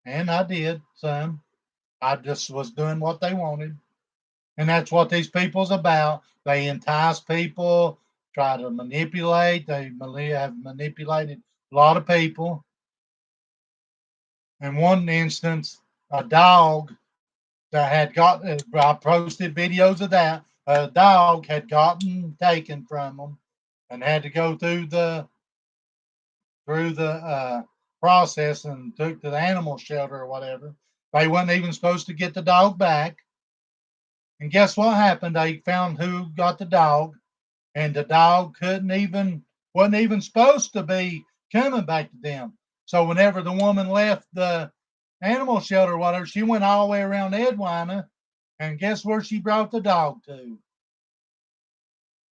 and I did some. I just was doing what they wanted, and that's what these people's about. They entice people, try to manipulate. They have manipulated a lot of people. In one instance, a dog that had got, I posted videos of that. A dog had gotten taken from them and had to go through the process and took to the animal shelter or whatever. They wasn't even supposed to get the dog back. And guess what happened? They found who got the dog, and the dog wasn't even supposed to be coming back to them. So whenever the woman left the animal shelter or whatever, she went all the way around Edwina, and guess where she brought the dog to?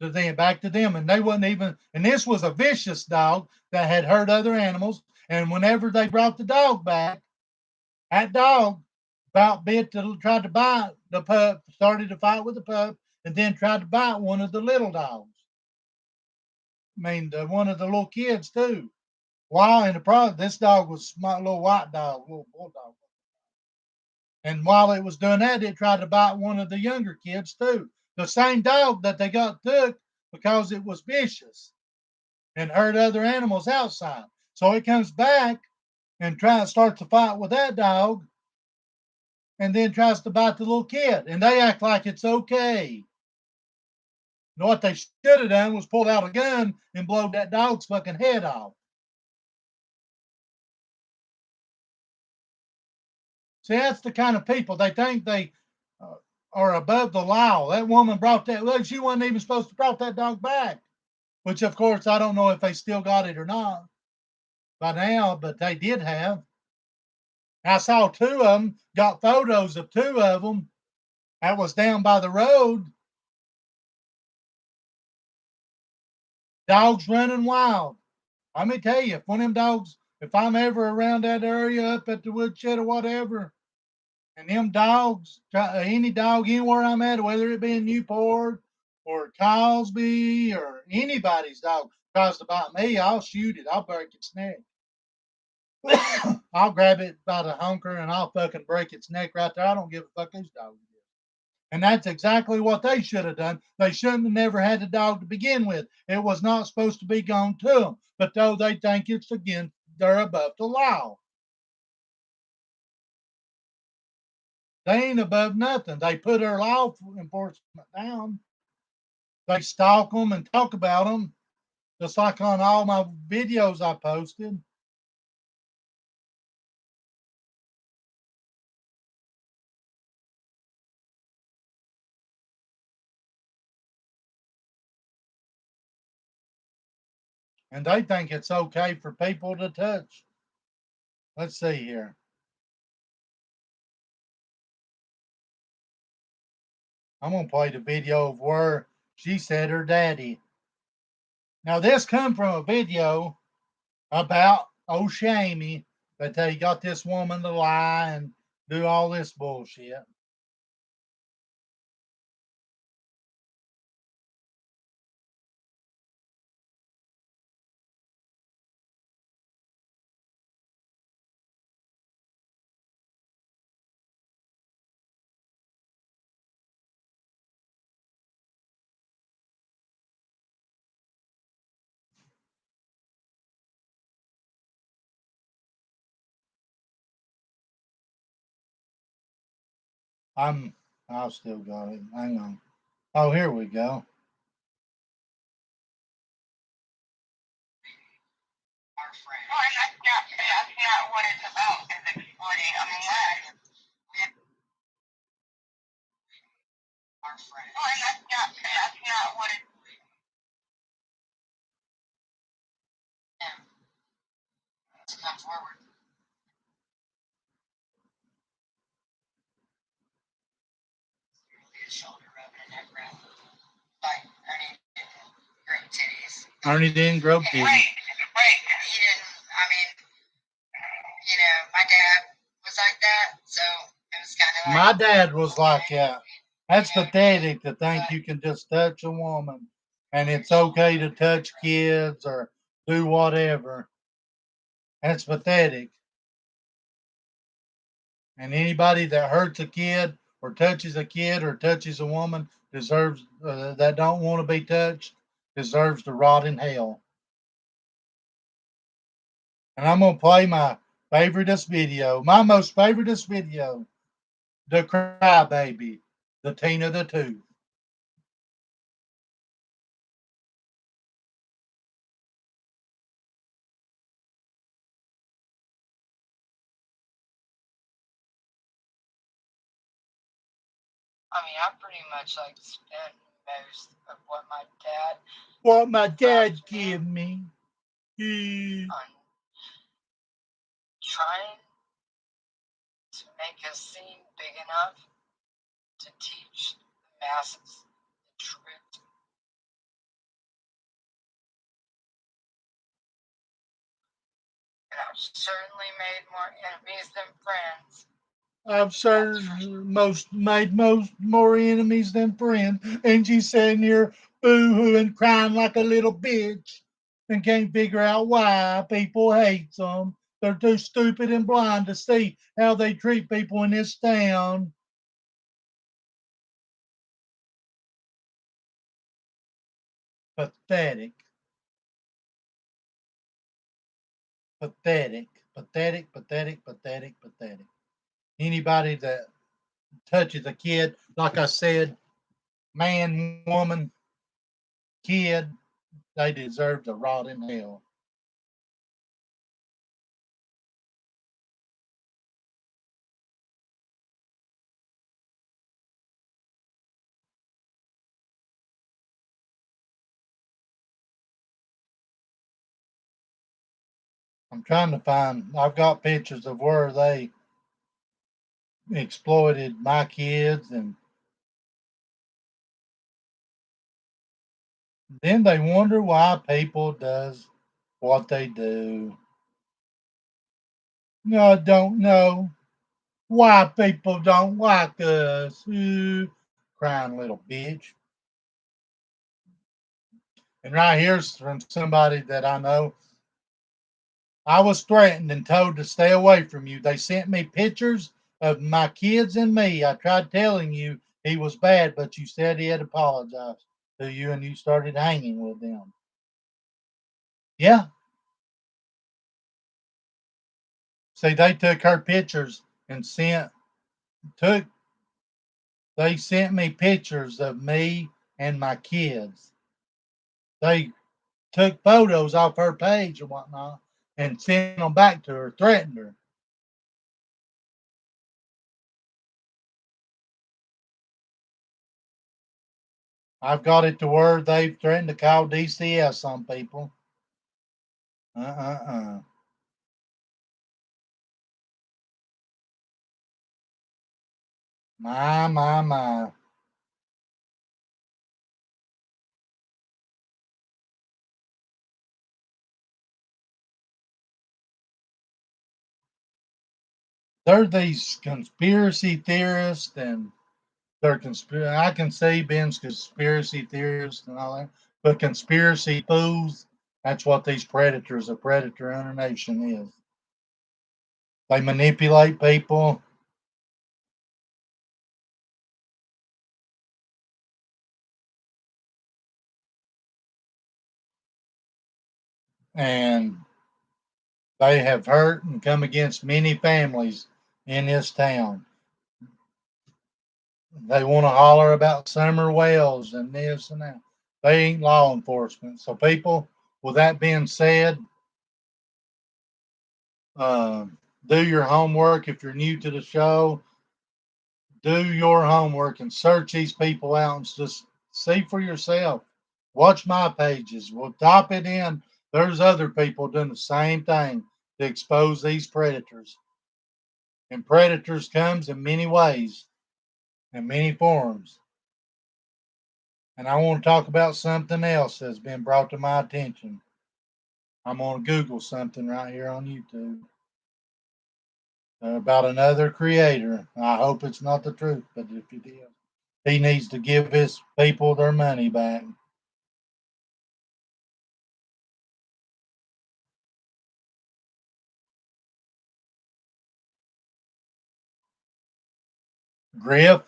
To them, back to them. And they wasn't even, and this was a vicious dog that had hurt other animals. And whenever they brought the dog back, that dog about tried to bite the pup, started to fight with the pup, and then tried to bite one of the little dogs. I mean, one of the little kids too. While in the process, this dog was my little white dog, little bulldog. And while it was doing that, it tried to bite one of the younger kids too. The same dog that they got took because it was vicious and hurt other animals outside. So it comes back and starts to fight with that dog, and then tries to bite the little kid. And they act like it's okay. And what they should have done was pull out a gun and blow that dog's fucking head off. See, that's the kind of people they think they are above the law. That woman brought that. Look, she wasn't even supposed to brought that dog back. Which, of course, I don't know if they still got it or not by now, but they did have. I saw two of them. Got photos of two of them. That was down by the road. Dogs running wild. Let me tell you, if one of them dogs, if I'm ever around that area up at the woodshed or whatever, and them dogs, any dog anywhere I'm at, whether it be in Newport or Cosby or anybody's dog tries to bite me, I'll shoot it. I'll break its neck. I'll grab it by the honker and I'll fucking break its neck right there. I don't give a fuck whose dog it is. And that's exactly what they should have done. They shouldn't have never had the dog to begin with. It was not supposed to be gone to them. But though they think it's against, they're above the law. They ain't above nothing. They put our law enforcement down. They stalk them and talk about them, just like on all my videos I posted. And they think it's okay for people to touch. Let's see here. I'm going to play the video of where she said her daddy. Now, this come from a video about O'Shamey that they got this woman to lie and do all this bullshit. I've still got it. Hang on. Oh, here we go. Our friend. Well, and that's not what it's about, is exploiting. I mean, our friend. Well, and that's not what it's. Yeah. To come forward. His shoulder rubbing and neck rubbing. Like, Ernie didn't grow titties. Ernie didn't grow titties. Right. He didn't, I mean, you know, my dad was like that, so it was kind of like. My dad was like that. That's pathetic to think you can just touch a woman and it's okay to touch kids or do whatever. That's pathetic. And anybody that hurts a kid or touches a kid or touches a woman deserves that don't want to be touched deserves to rot in hell. And I'm gonna play my favoriteest video, my most favoriteest video, the Cry Baby, the Tina the Tooth. I mean, I pretty much like spent most of what my dad gave me. On trying to make us seem big enough to teach the masses the truth. And I've certainly made more enemies than friends. I've made more enemies than friends. And she's sitting here boo-hooing, crying like a little bitch and can't figure out why people hate them. They're too stupid and blind to see how they treat people in this town. Pathetic. Pathetic. Pathetic, pathetic, pathetic, pathetic. Anybody that touches a kid, like I said, man, woman, kid, they deserve to rot in hell. I'm trying to find, I've got pictures of where they exploited my kids, and then they wonder why people does what they do. No, I don't know why people don't like us. Ooh, crying little bitch. And right here's from somebody that I know. I was threatened and told to stay away from you. They sent me pictures of my kids and me. I tried telling you he was bad, but you said he had apologized to you and you started hanging with them. Yeah. See, they took her pictures and they sent me pictures of me and my kids. They took photos off her page and whatnot and sent them back to her, threatened her. I've got it to where they've threatened to call DCS on people. Uh. My. They're these conspiracy theorists and I can see Ben's conspiracy theorists and all that, but conspiracy fools, that's what these predators, a predator under nation is. They manipulate people. And they have hurt and come against many families in this town. They want to holler about Summer Wells and this and that. They ain't law enforcement. So, people, with that being said, uh, do your homework. If you're new to the show, do your homework and search these people out and just see for yourself. Watch my pages. We'll type it in. There's other people doing the same thing to expose these predators. And predators comes in many ways, in many forms. And I want to talk about something else that's been brought to my attention. I'm going to Google something right here on YouTube about another creator. I hope it's not the truth, but if it is, he needs to give his people their money back. Griff,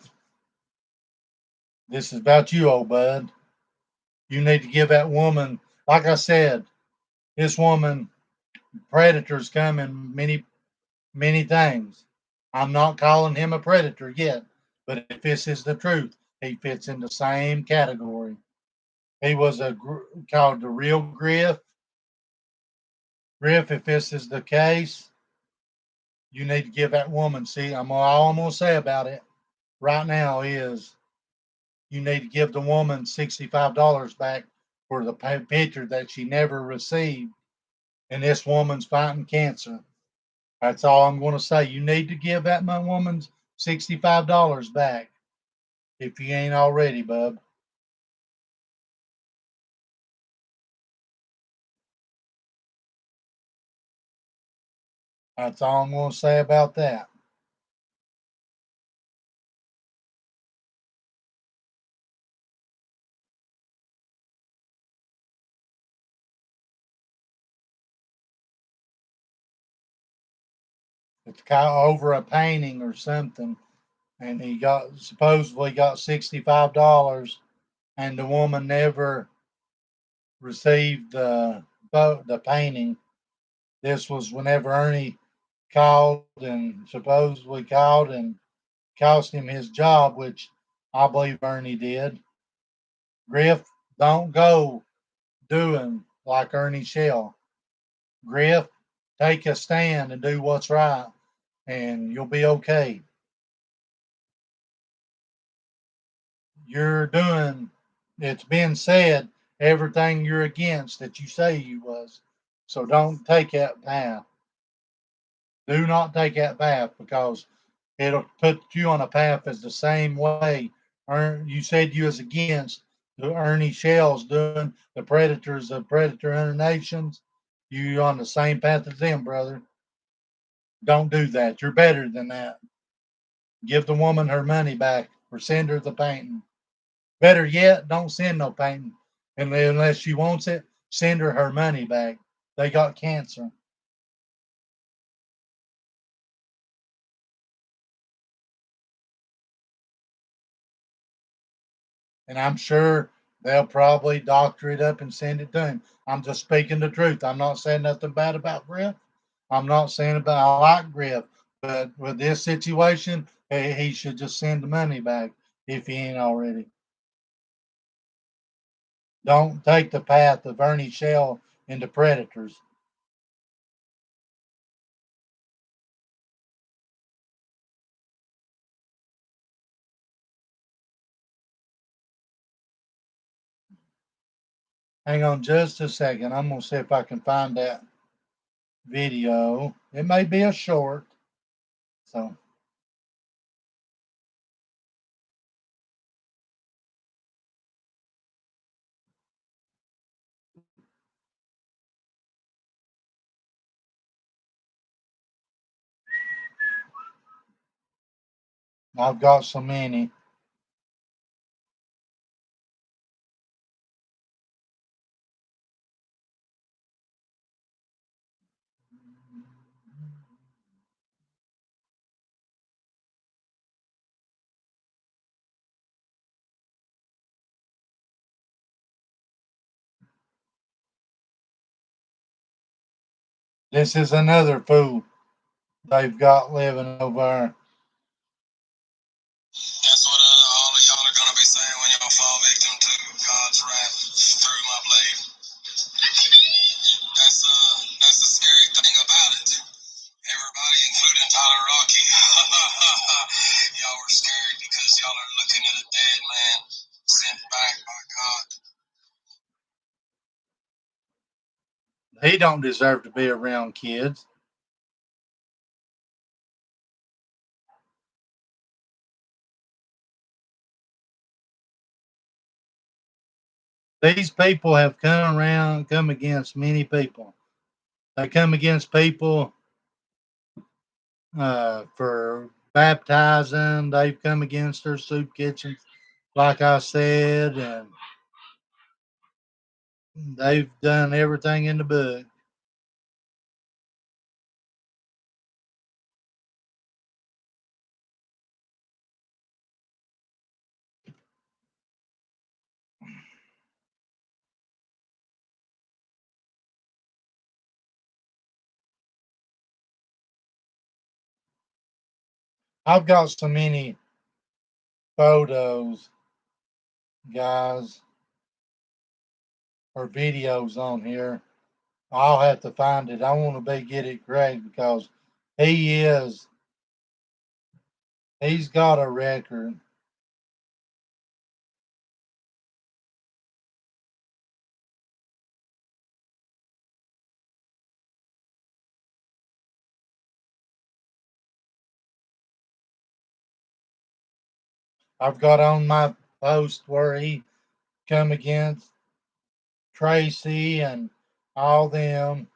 this is about you, old bud. You need to give that woman, like I said, this woman, predators come in many things. I'm not calling him a predator yet, but if this is the truth, he fits in the same category. He was called the real Griff. Griff, if this is the case, you need to give that woman. See, all I'm gonna say about it right now is you need to give the woman $65 back for the picture that she never received. And this woman's fighting cancer. That's all I'm going to say. You need to give that woman $65 back if you ain't already, bub. That's all I'm going to say about that. It's kind of over a painting or something, and he supposedly got $65, and the woman never received the painting. This was whenever Ernie supposedly called and cost him his job, which I believe Ernie did. Griff, don't go doing like Ernie Shell. Griff, take a stand and do what's right, and you'll be okay. You're doing, it's been said, everything you're against that you say you was. So don't take that path. Do not take that path because it'll put you on a path as the same way you said you was against the Ernie Shells doing the predators of Predator Hunter Nations. You on the same path as them, brother. Don't do that. You're better than that. Give the woman her money back or send her the painting. Better yet, don't send no painting. Unless she wants it, send her money back. They got cancer. And I'm sure they'll probably doctor it up and send it to him. I'm just speaking the truth. I'm not saying nothing bad about Griff. I'm not saying about I like Griff, but with this situation, he should just send the money back if he ain't already. Don't take the path of Ernie Shell into predators. Hang on just a second. I'm gonna see if I can find that video. It may be a short, so I've got so many. This is another fool they've got living over there. That's what Tyler Rocky. Y'all were scared because y'all are looking at a dead man sent back by God. He don't deserve to be around kids. These people have come against many people. They come against people for baptizing. They've come against their soup kitchens, like I said, and they've done everything in the book. I've got so many photos, guys, or videos on here. I'll have to find it. I want to get it correct because he's got a record. I've got on my post where he come against Tracy and all them.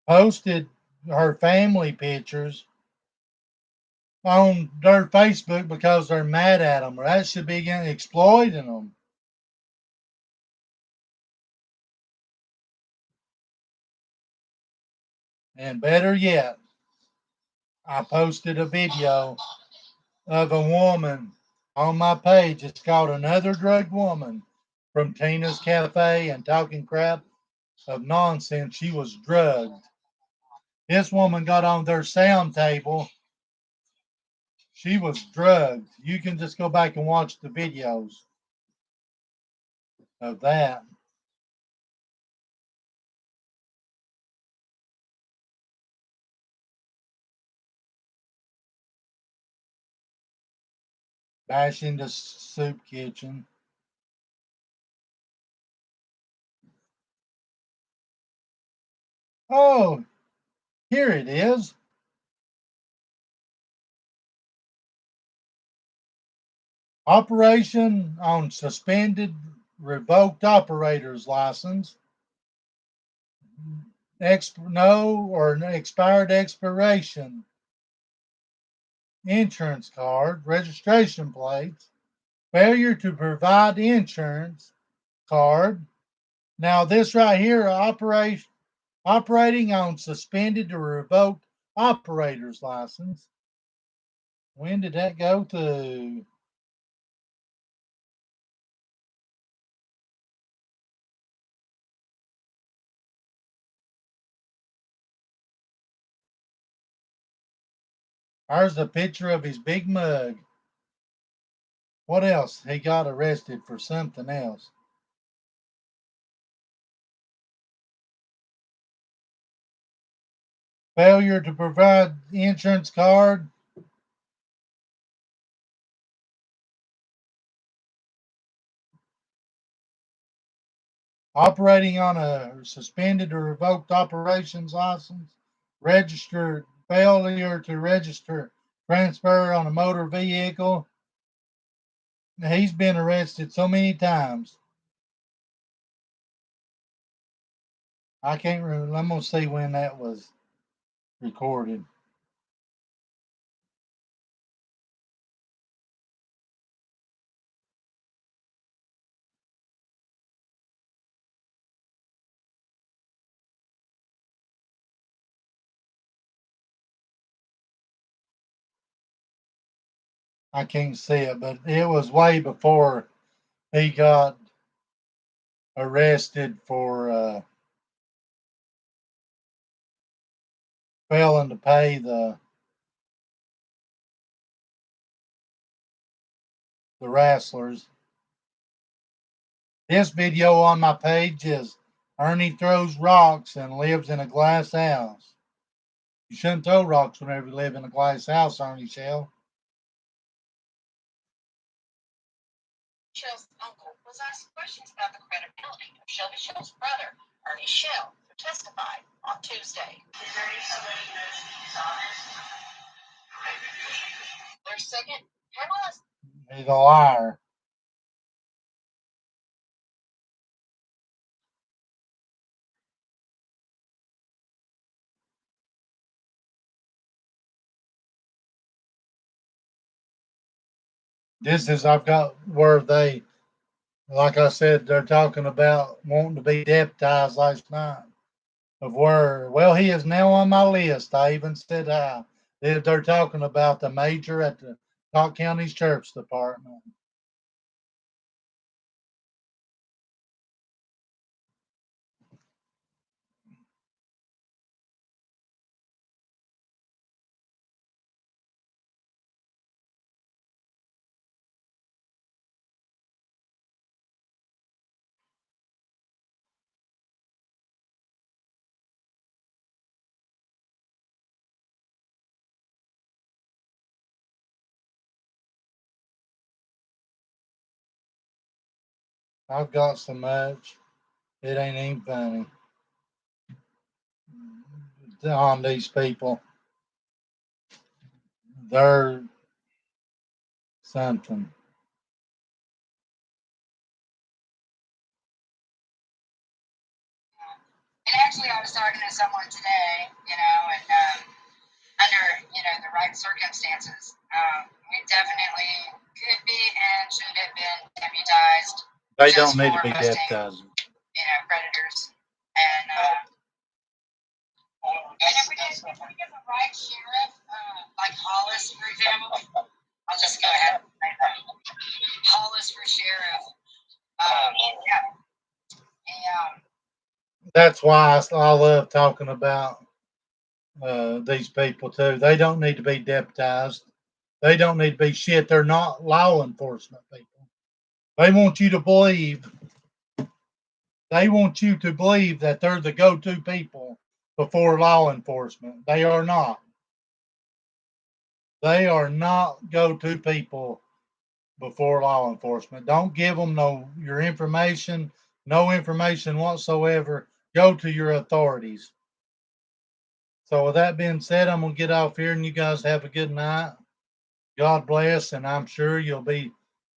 Posted her family pictures on their Facebook because they're mad at them. That should be exploiting them. And better yet, I posted a video of a woman on my page. It's called Another Drugged Woman from Tina's Cafe and talking crap of nonsense. She was drugged. This woman got on their sound table. She was drugged. You can just go back and watch the videos of that. Bashing the soup kitchen. Oh, here it is. Operation on suspended revoked operator's license. Expired expiration. Insurance card, registration plates, failure to provide insurance card. Now this right here, operating on suspended or revoked operator's license. When did that go to? There's a picture of his big mug. What else? He got arrested for something else. Failure to provide insurance card. Operating on a suspended or revoked operations license. Registered failure to register transfer on a motor vehicle. He's been arrested so many times. I can't remember. I'm going to see when that was recorded. I can't see it, but it was way before he got arrested for failing to pay the wrestlers. This video on my page is Ernie throws rocks and lives in a glass house. You shouldn't throw rocks whenever you live in a glass house, Ernie Shell. Shell's uncle was asked questions about the credibility of Shelby Shell's brother, Ernie Shell, who testified on Tuesday. Is there somebody who knows he's honest? Their second panelist, He's a liar. This is, I've got where they, like I said, they're talking about wanting to be deputized last night. Of where, well, he is now on my list. I even said they're talking about the major at the Scott County's Sheriff's Department. I've got so much, it ain't even funny on these people. They're something. and actually I was talking to someone today, and under, the right circumstances, we definitely could be and should have been deputized They just don't need to for be busting, deputized. predators. And if we get the right sheriff, like Hollis, for example, I'll just go ahead and say that. Hollis for sheriff. That's why I love talking about these people too. They don't need to be deputized. They don't need to be shit. They're not law enforcement people. They want you to believe. They want you to believe that they're the go-to people before law enforcement. They are not. They are not go-to people before law enforcement. Don't give them your information, no information whatsoever. Go to your authorities. So with that being said, I'm gonna get off here and you guys have a good night. God bless, and I'm sure you'll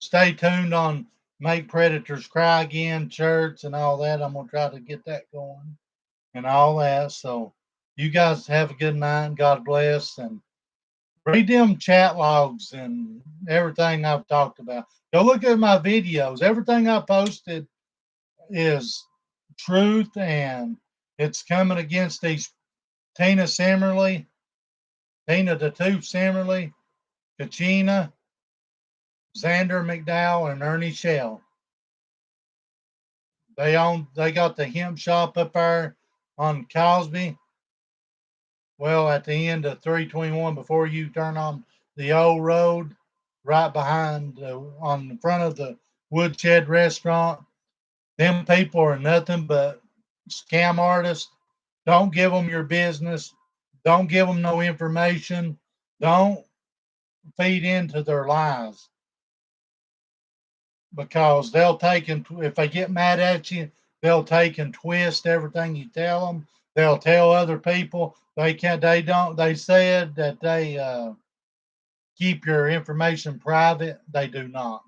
stay tuned on Make Predators Cry Again Church and all that. I'm gonna try to get that going and all that. So you guys have a good night and God bless, and read them chat logs and everything I've talked about. Go look at my videos. Everything I posted is truth, and it's coming against these Tina Simmerly, Tina the Tooth Simmerly, Kachina, Xander McDowell, and Ernie Shell. They got the hemp shop up there on Cosby. Well, at the end of 321, before you turn on the old road, right behind, on the front of the Woodshed restaurant. Them people are nothing but scam artists. Don't give them your business. Don't give them no information. Don't feed into their lies, because they'll take and if they get mad at you, they'll take and twist everything you tell them. They'll tell other people they can't. They don't. They said that they keep your information private. They do not.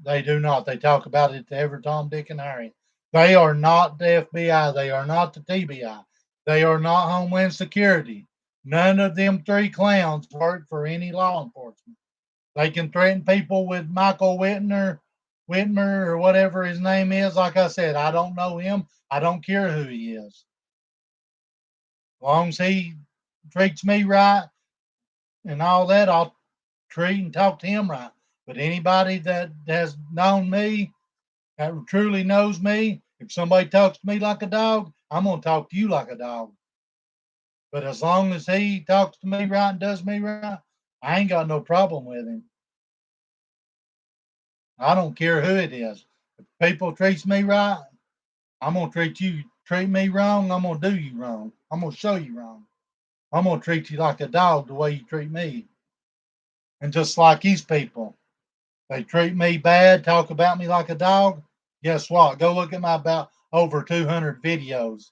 They do not. They talk about it to every Tom, Dick, and Harry. They are not the FBI. They are not the TBI. They are not Homeland Security. None of them three clowns work for any law enforcement. They can threaten people with Michael Whitmer, or whatever his name is. Like I said, I don't know him. I don't care who he is. As long as he treats me right and all that, I'll treat and talk to him right. But anybody that has known me, that truly knows me, if somebody talks to me like a dog, I'm going to talk to you like a dog. But as long as he talks to me right and does me right, I ain't got no problem with him. I don't care who it is. If people treats me right, I'm going to treat me wrong, I'm going to do you wrong. I'm going to show you wrong. I'm going to treat you like a dog the way you treat me. And just like these people, they treat me bad, talk about me like a dog. Guess what? Go look at my about over 200 videos.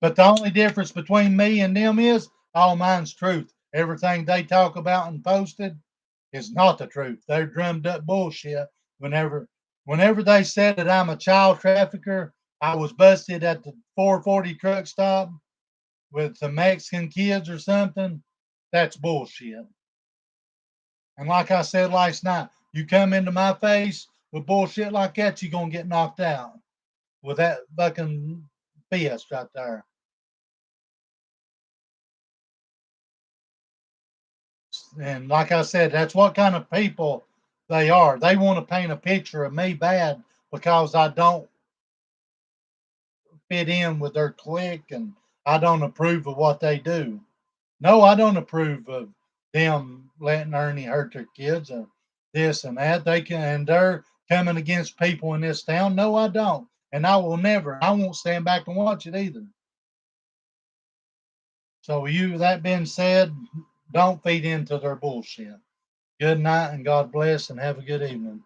But the only difference between me and them is all mine's truth. Everything they talk about and posted is not the truth. They're drummed up bullshit. Whenever they said that I'm a child trafficker, I was busted at the 440 truck stop with some Mexican kids or something. That's bullshit. And like I said last night, you come into my face with bullshit like that, you're gonna get knocked out with that fucking BS right there. And like I said, that's what kind of people they are. They want to paint a picture of me bad because I don't fit in with their clique and I don't approve of what they do. No, I don't approve of them letting Ernie hurt their kids and this and that. They can, and they're coming against people in this town. No, I don't. And I will never, I won't stand back and watch it either. So, that being said, don't feed into their bullshit. Good night and God bless and have a good evening.